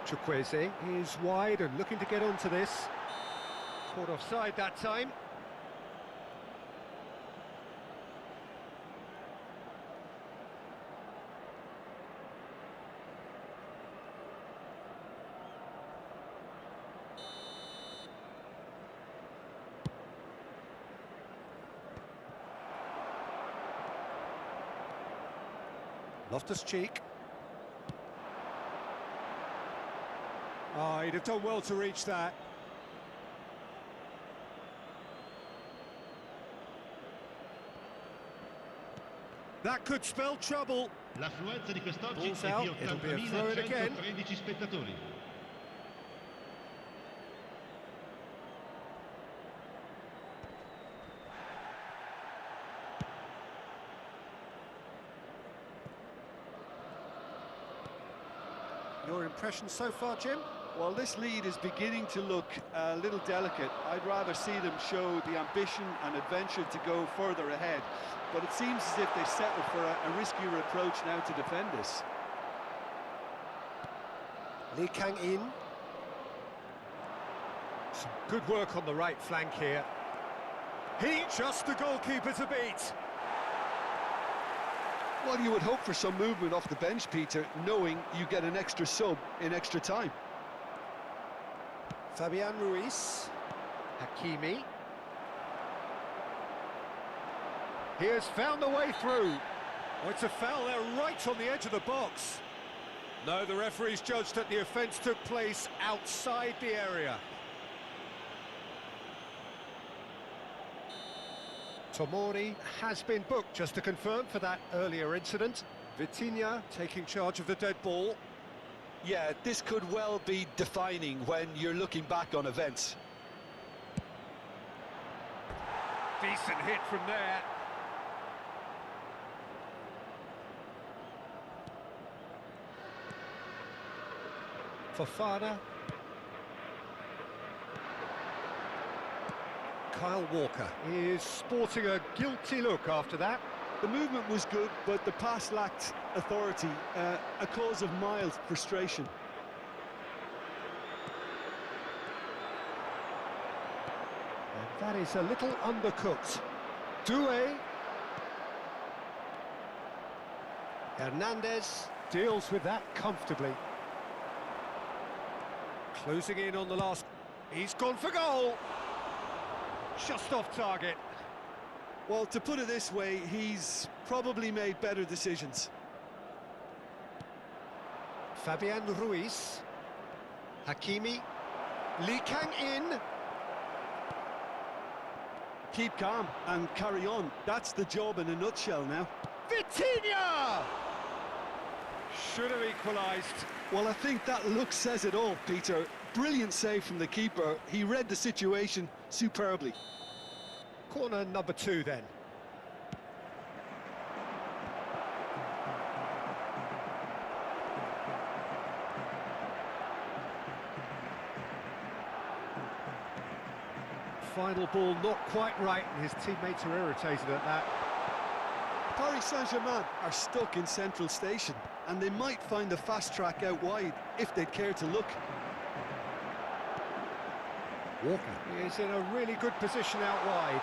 Chukwueze is wide and looking to get onto this. Caught offside that time. Loftus-Cheek. Oh, he'd have done well to reach that. That could spell trouble. L'affluenza di quest'oggi Ball's è out, di it'll be a throw in again. 80.113 spettatori. Your impression so far, Jim? Well, this lead is beginning to look a little delicate. I'd rather see them show the ambition and adventure to go further ahead. But it seems as if they settle for a riskier approach now to defend this. Lee Kang-in. Some good work on the right flank here. He just the goalkeeper to beat. Well, you would hope for some movement off the bench, Peter, knowing you get an extra sub in extra time. Fabian Ruiz. Hakimi. He has found the way through. Oh, it's a foul there, right on the edge of the box. No, the referee's judged that the offence took place outside the area. Tomori has been booked, just to confirm, for that earlier incident. Vitinha taking charge of the dead ball. Yeah, this could well be defining when you're looking back on events. Decent hit from there. Fofana. Kyle Walker is sporting a guilty look after that. The movement was good, but the pass lacked authority, a cause of mild frustration. And that is a little undercooked. Doué. Hernandez deals with that comfortably. Closing in on the last. He's gone for goal. Just off target. Well, to put it this way, he's probably made better decisions. Fabian Ruiz. Hakimi. Lee Kang in. Keep calm and carry on. That's the job in a nutshell now. Vitinha! Should have equalised. Well, I think that look says it all, Peter. Brilliant save from the keeper. He read the situation superbly. Corner number 2 then. Final ball not quite right, and his teammates are irritated at that. Paris Saint-Germain are stuck in Central Station, and they might find a fast track out wide if they'd care to look. Walker is in a really good position out wide.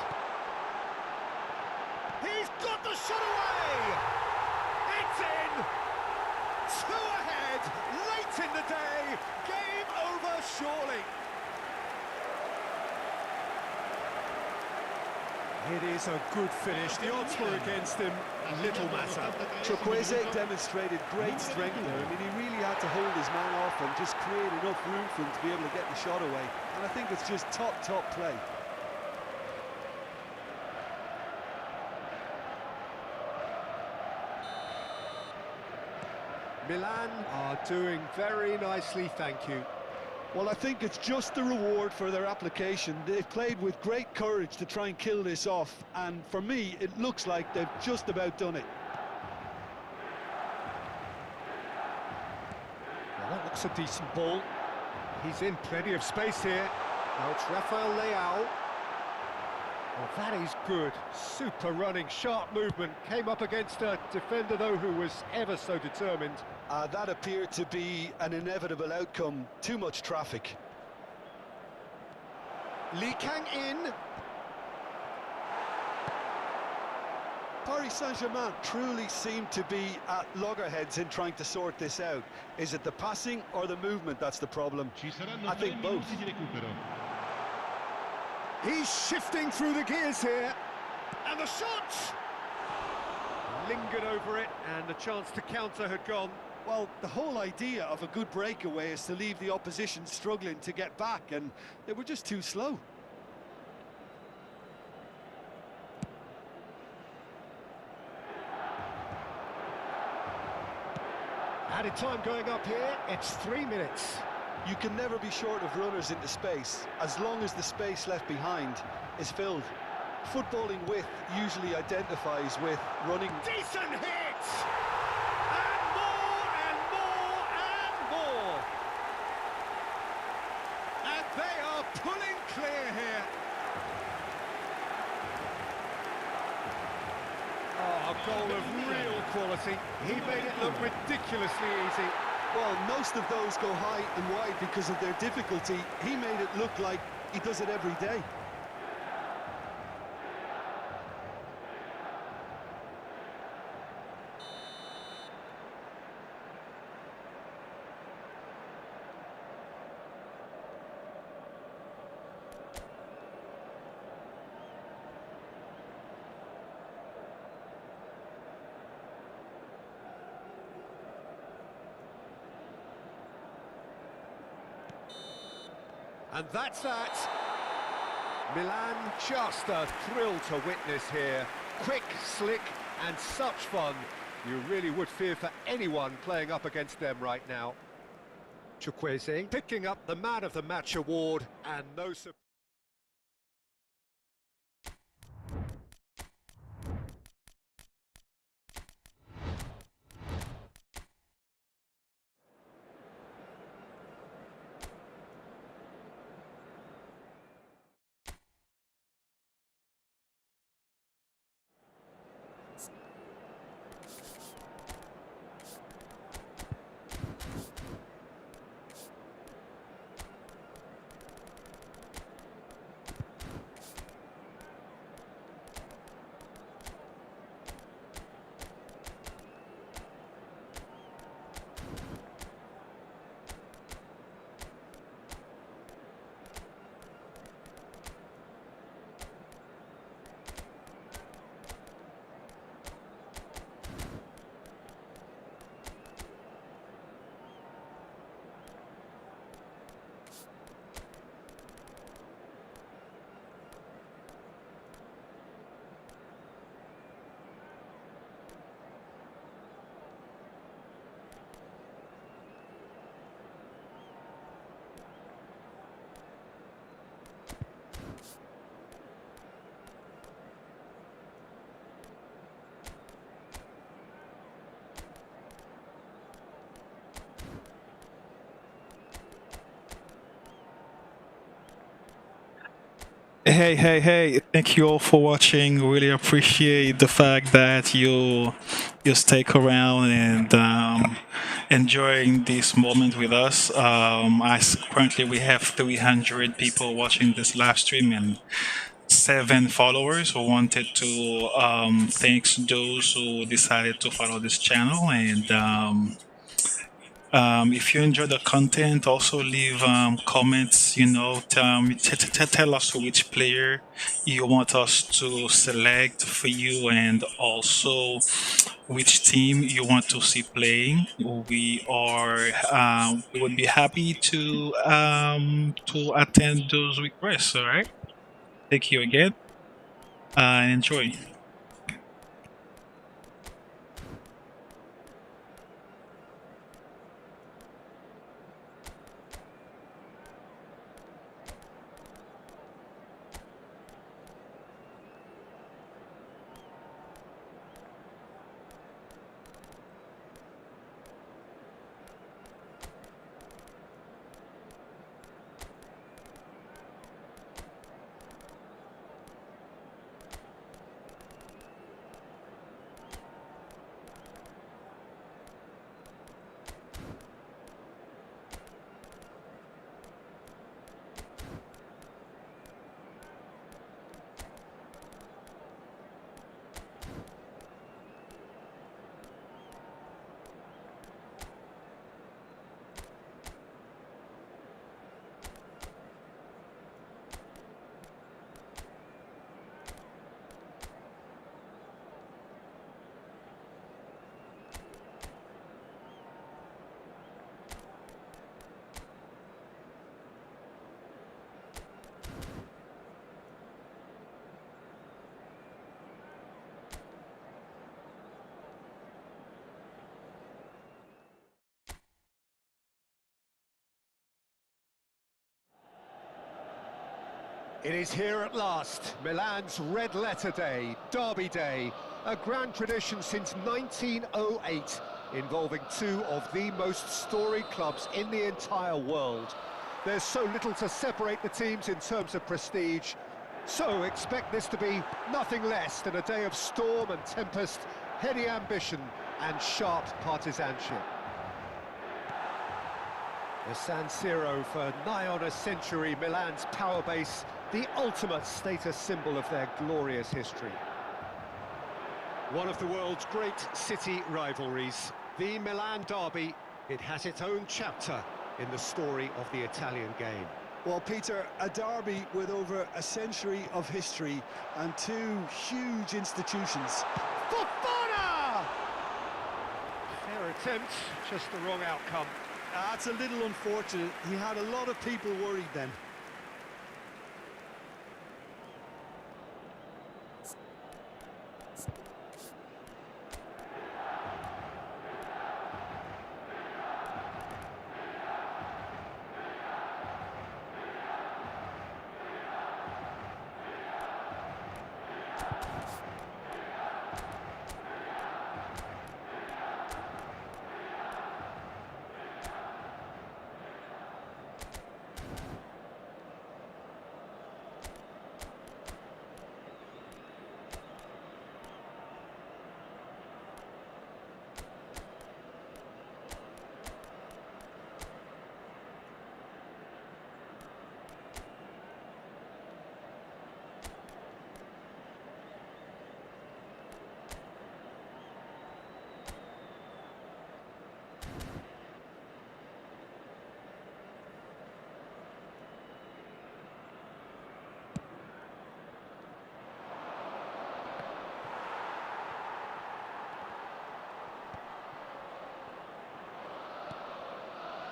He's got the shot away! It's in! 2 ahead, late in the day, game over surely. It is a good finish, the odds were against him, little matter. Chukwueze demonstrated great strength there. I mean, he really had to hold his man off and just create enough room for him to be able to get the shot away. And I think it's just top play. Milan are doing very nicely, thank you. Well, I think it's just the reward for their application. They've played with great courage to try and kill this off, and for me, it looks like they've just about done it. Well, that looks a decent ball. He's in plenty of space here. Now it's Rafael Leao. Well, that is good. Super running, sharp movement. Came up against a defender, though, who was ever so determined. That appeared to be an inevitable outcome. Too much traffic. Lee Kang in. Paris Saint-Germain truly seem to be at loggerheads in trying to sort this out. Is it the passing or the movement that's the problem? I think both. He's shifting through the gears here. And the shot! Lingered over it, and the chance to counter had gone. Well, the whole idea of a good breakaway is to leave the opposition struggling to get back, and they were just too slow. Added time going up here, it's 3 minutes. You can never be short of runners into space, as long as the space left behind is filled. Footballing width usually identifies with running. Decent hit! And more, and more, and more! And they are pulling clear here. Oh, a goal of real quality. He made it look ridiculously easy. Well, most of those go high and wide because of their difficulty. He made it look like he does it every day. And that's that. Milan, just a thrill to witness here. Quick, slick, and such fun. You really would fear for anyone playing up against them right now. Chukwueze picking up the Man of the Match award, and no surprise. Hey. Thank you all for watching. Really appreciate the fact that you stick around and enjoying this moment with us. Currently we have 300 people watching this live stream and 7 followers who wanted to thanks those who decided to follow this channel. And if you enjoy the content, also leave comments. Tell us which player you want us to select for you, and also which team you want to see playing. We would be happy to attend those requests. All right. Thank you again. And enjoy. It is here at last, Milan's red letter day, Derby Day, a grand tradition since 1908, involving 2 of the most storied clubs in the entire world. There's so little to separate the teams in terms of prestige, so expect this to be nothing less than a day of storm and tempest, heady ambition and sharp partisanship. The San Siro for nigh on a century, Milan's power base, the ultimate status symbol of their glorious history. One of the world's great city rivalries, the Milan Derby, it has its own chapter in the story of the Italian game. Well, Peter, a derby with over a century of history and 2 huge institutions. Fofana! Fair attempt, just the wrong outcome. That's a little unfortunate. He had a lot of people worried then.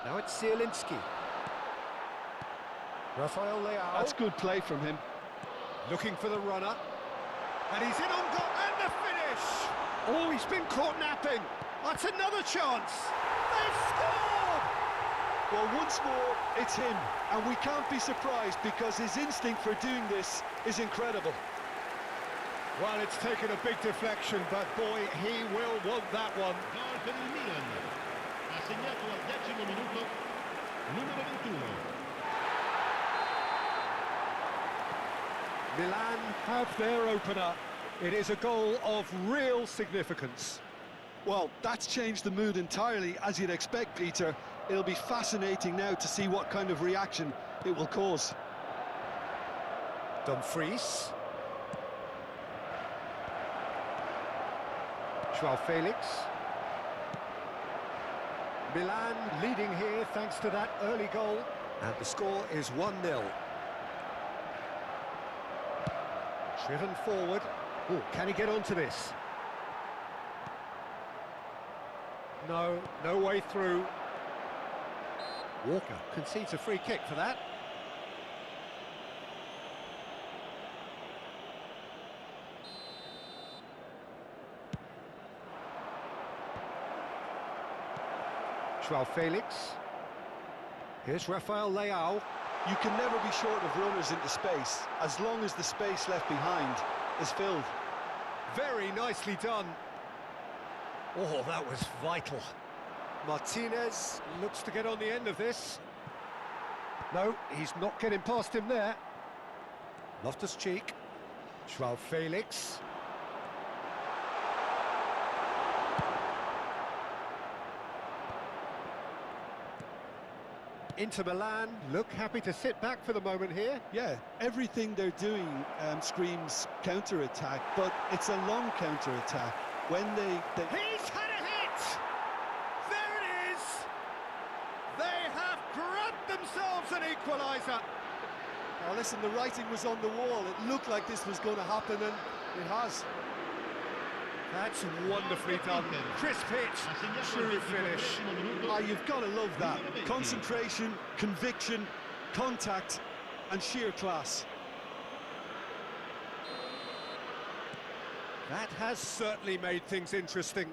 Now it's Zielinski. Rafael Leao. That's good play from him. Looking for the runner. And he's in on goal. And the finish! Oh, he's been caught napping. That's another chance. They've scored! Well, once more, it's him. And we can't be surprised because his instinct for doing this is incredible. Well, it's taken a big deflection, but boy, he will want that one. Gol per il Milan. Ha segnato al 10° minuto, numero 21. Milan have their opener. It is a goal of real significance. Well, that's changed the mood entirely, as you'd expect, Peter. It'll be fascinating now to see what kind of reaction it will cause. Dumfries. Joao Felix. Milan leading here thanks to that early goal. And the score is 1-0. Driven forward. Oh, can he get onto this? No, no way through. Walker concedes a free kick for that. Joao Felix. Here's Rafael Leao. You can never be short of runners into space, as long as the space left behind is filled. Very nicely done. Oh, that was vital. Martinez looks to get on the end of this. No, he's not getting past him there. Loftus-Cheek. Joao Felix. Inter Milan look happy to sit back for the moment here. Yeah, everything they're doing screams counter-attack, but it's a long counter-attack. When they... He's had a hit! There it is! They have grabbed themselves an equaliser. Now listen, the writing was on the wall. It looked like this was going to happen, and it has. That's wonderfully done. Crisp hit, true finish. Ah, you've got to love that. Concentration, conviction, contact, and sheer class. That has certainly made things interesting.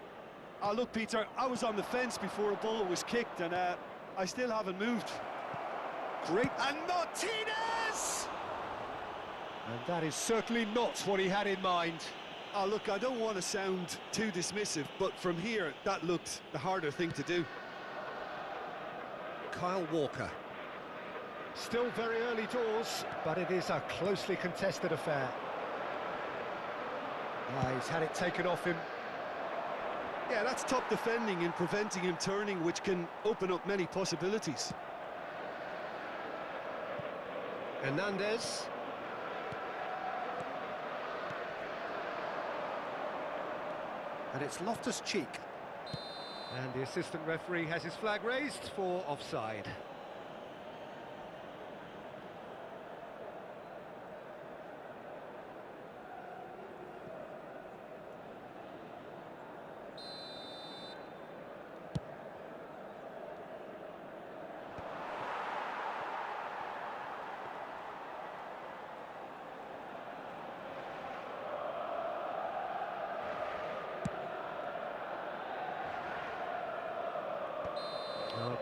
Ah, look, Peter, I was on the fence before a ball was kicked, and I still haven't moved. Great. And Martinez! And that is certainly not what he had in mind. Oh, look, I don't want to sound too dismissive, but from here, that looked the harder thing to do. Kyle Walker. Still very early doors, but it is a closely contested affair. He's had it taken off him. Yeah, that's top defending and preventing him turning, which can open up many possibilities. Hernandez. And it's Loftus-Cheek. And the assistant referee has his flag raised for offside.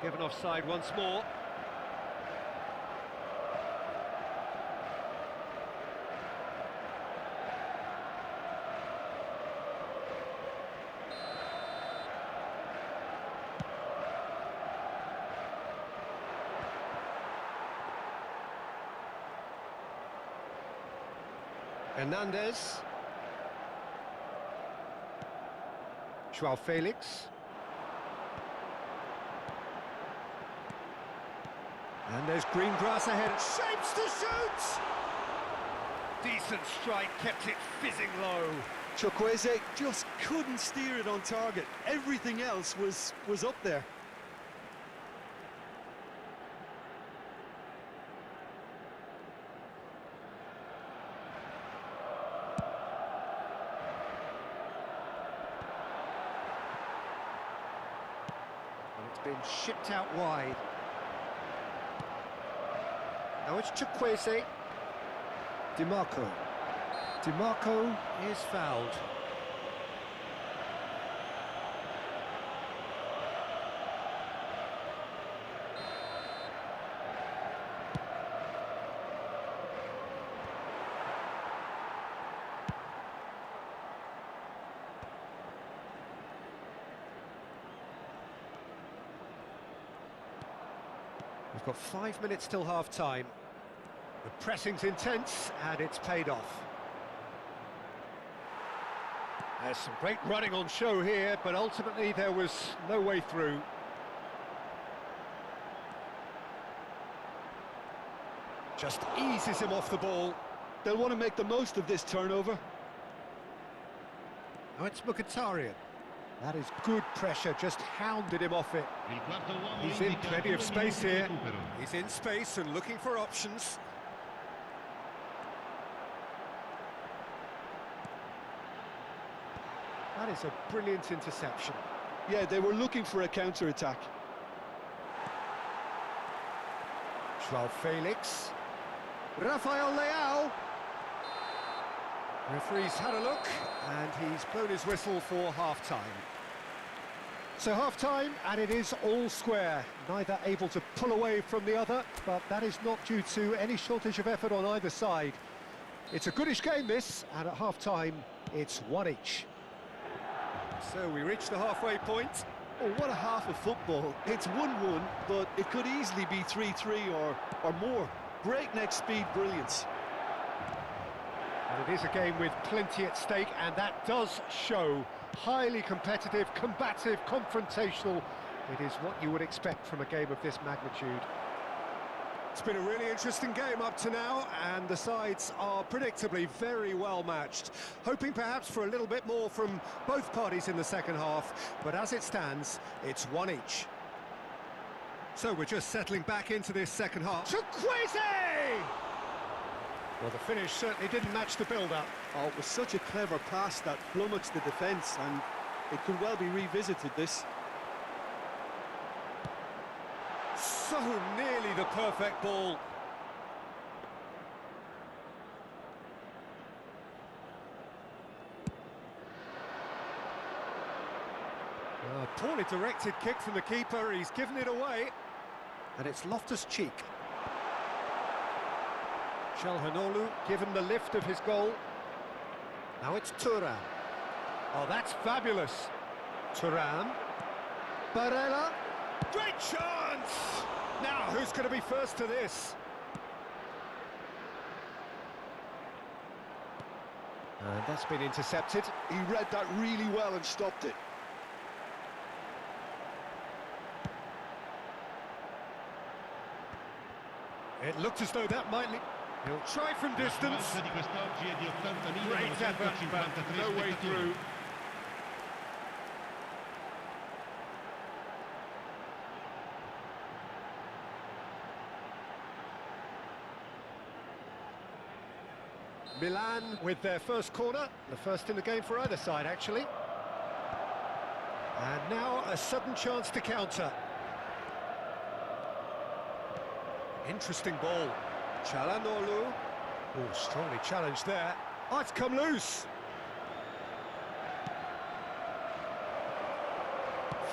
Given offside once more. Hernandez. Joao Felix. And there's green grass ahead. Shapes to shoot! Decent strike, kept it fizzing low. Chukwueze just couldn't steer it on target. Everything else was up there. And it's been shipped out wide. Now it's Chukwueze. DiMarco. DiMarco is fouled. We've got 5 minutes till half-time. The pressing's intense, and it's paid off. There's some great running on show here, but ultimately there was no way through. Just eases him off the ball. They'll want to make the most of this turnover. Now it's Mkhitaryan. That is good pressure, just hounded him off it. He's in plenty of space here. He's in space and looking for options. That is a brilliant interception. Yeah, they were looking for a counter-attack. Joao Felix. Rafael Leao. Referee's had a look, and he's blown his whistle for half-time. So half-time, and it is all square. Neither able to pull away from the other, but that is not due to any shortage of effort on either side. It's a goodish game, this, and at half-time, it's one each. So we reach the halfway point. Oh, what a half of football. It's 1-1, but it could easily be 3-3 or more. Breakneck speed brilliance. And it is a game with plenty at stake, and that does show. Highly competitive, combative, confrontational. It is what you would expect from a game of this magnitude. It's been a really interesting game up to now, and the sides are predictably very well matched. Hoping perhaps for a little bit more from both parties in the second half, but as it stands, it's one each. So we're just settling back into this second half. Chukwueze! Well, the finish certainly didn't match the build-up. Oh, it was such a clever pass that flummoxed the defence, and it could well be revisited, this. So nearly the perfect ball. A poorly directed kick from the keeper, he's given it away. And it's Loftus-Cheek. Calhanoglu given the lift of his goal. Now it's Thuram. Oh, that's fabulous. Thuram. Barella. Great chance! Now, who's going to be first to this? And that's been intercepted. He read that really well and stopped it. It looked as though that might... He'll try from distance. Great effort, but no way through. Milan with their first corner, the first in the game for either side, actually. And now a sudden chance to counter. Interesting ball. Calhanoglu. Oh, strongly challenged there. Oh, it's come loose.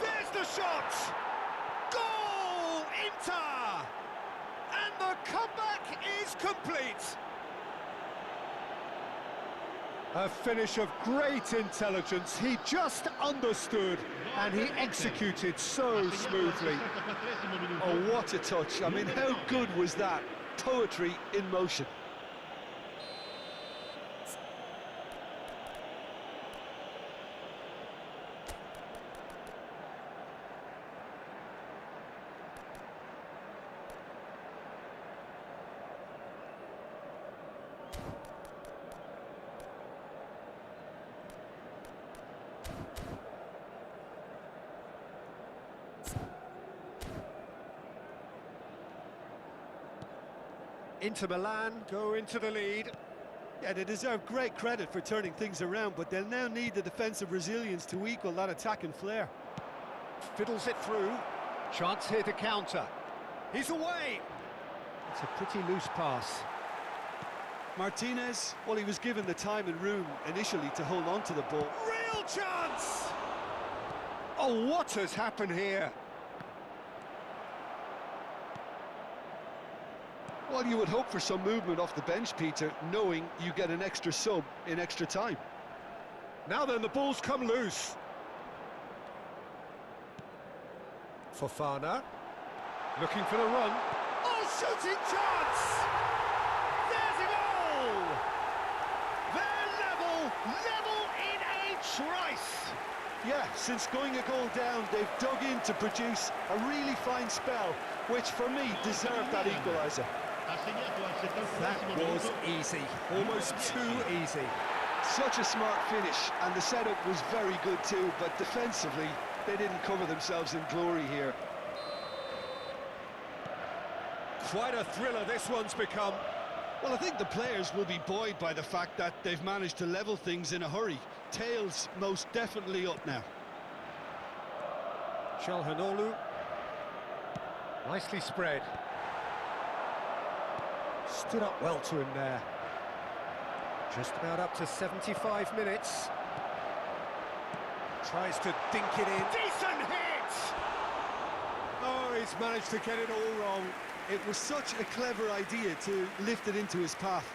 There's the shot! Goal! complete. A finish of great intelligence. He just understood and he executed so smoothly. Oh, what a touch. I mean, how good was that? Poetry in motion. Inter Milan go into the lead. Yeah, they deserve great credit for turning things around, but they'll now need the defensive resilience to equal that attacking flair. Fiddles it through. Chance here to counter. He's away. It's a pretty loose pass. Martinez, well, he was given the time and room initially to hold on to the ball. Real chance! Oh, what has happened here? Well, you would hope for some movement off the bench, Peter, knowing you get an extra sub in extra time. Now then, the ball's come loose. Fofana. Looking for the run. Oh, shooting chance! There's a goal! They're level in a trice! Yeah, since going a goal down, they've dug in to produce a really fine spell, which for me deserved that equaliser. That was easy, almost too easy. Such a smart finish, and the setup was very good too, but defensively, they didn't cover themselves in glory here. Quite a thriller this one's become. Well, I think the players will be buoyed by the fact that they've managed to level things in a hurry. Tails most definitely up now. Çalhanoğlu. Nicely spread. Stood up well to him there. Just about up to 75 minutes. Tries to dink it in. Decent hit! Oh, he's managed to get it all wrong. It was such a clever idea to lift it into his path.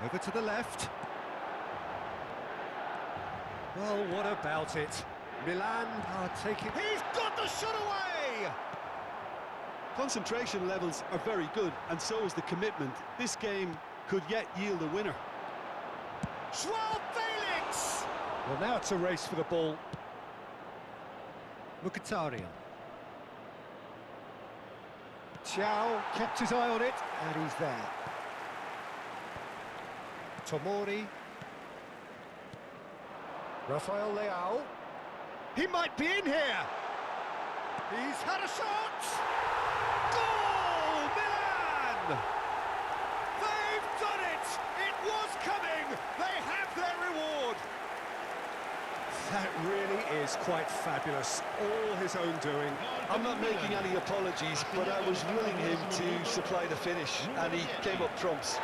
Over to the left. Well, what about it? Milan are taking... He's got the shot away! Concentration levels are very good, and so is the commitment. This game could yet yield a winner. Joao Felix! Well, now it's a race for the ball. Mkhitaryan. Thiaw kept his eye on it, and he's there. Tomori. Rafael Leao. He might be in here. He's had a shot. Goal, Milan! They've done it. It was coming. They have their reward. That really is quite fabulous. All his own doing. I'm not making any apologies, but I was willing him to supply the finish, and he came up trumps.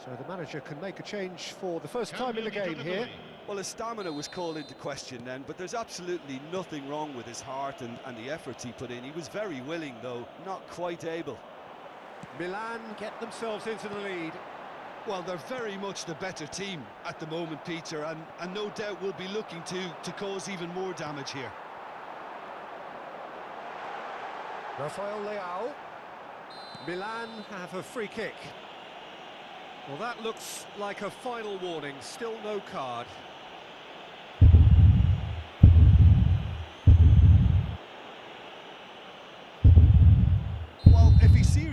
So the manager can make a change for the first time in the game here. Well, his stamina was called into question then, but there's absolutely nothing wrong with his heart and the efforts he put in. He was very willing, though, not quite able. Milan get themselves into the lead. Well, they're very much the better team at the moment, Peter, and no doubt will be looking to cause even more damage here. Rafael Leao. Milan have a free kick. Well, that looks like a final warning. Still no card.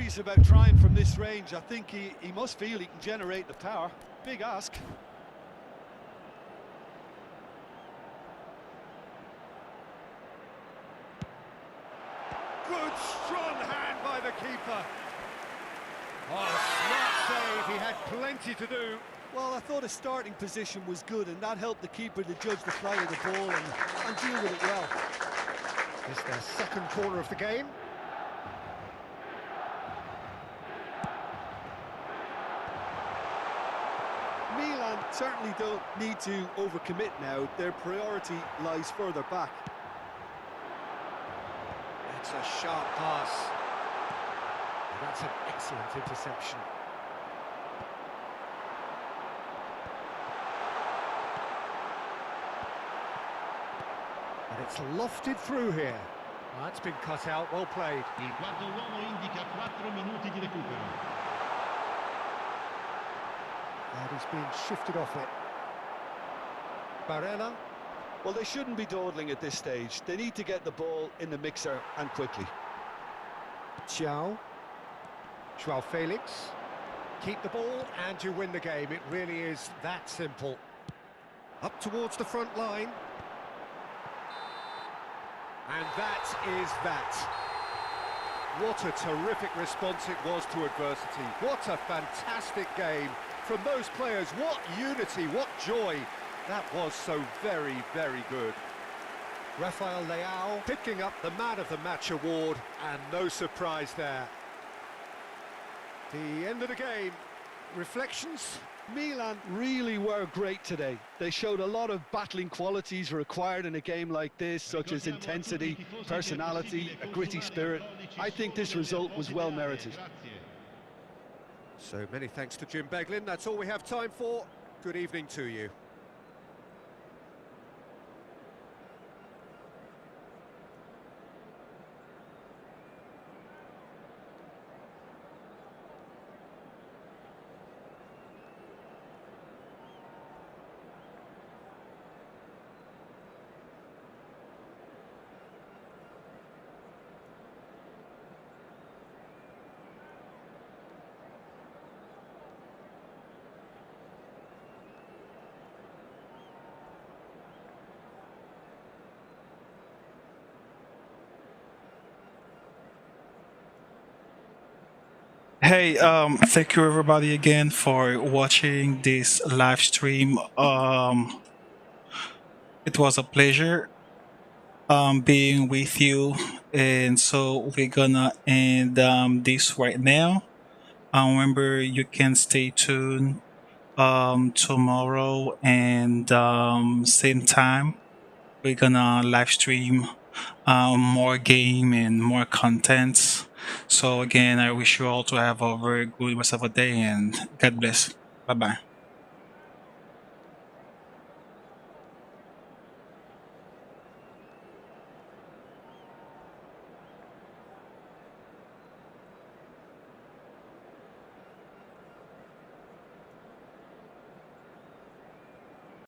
serious about trying from this range. I think he must feel he can generate the power. Big ask. Good strong hand by the keeper. Oh, smart save, he had plenty to do. Well, I thought his starting position was good, and that helped the keeper to judge the flight of the ball and deal with it well. It's their second corner of the game. Milan certainly don't need to overcommit now. Their priority lies further back. It's a sharp pass. And that's an excellent interception. And it's lofted through here. That's been cut out, well played. Il quarto uomo indica 4 minuti di recupero. And he's been shifted off it. Barella. Well, they shouldn't be dawdling at this stage. They need to get the ball in the mixer and quickly. João Felix. Keep the ball and you win the game. It really is that simple. Up towards the front line. And that is that. What a terrific response it was to adversity. What a fantastic game from those players. What unity, what joy. That was so very, very good. Rafael Leao picking up the Man of the Match award, and no surprise there. The end of the game. Reflections? Milan really were great today. They showed a lot of battling qualities required in a game like this, such as intensity, personality, a gritty spirit. I think this result was well merited. So many thanks to Jim Beglin. That's all we have time for. Good evening to you. Hey, thank you everybody again for watching this live stream. It was a pleasure being with you, and so we're gonna end this right now. Remember, you can stay tuned tomorrow and same time. We're gonna live stream more game and more contents. So again, I wish you all to have a very good rest of the day and God bless. Bye bye.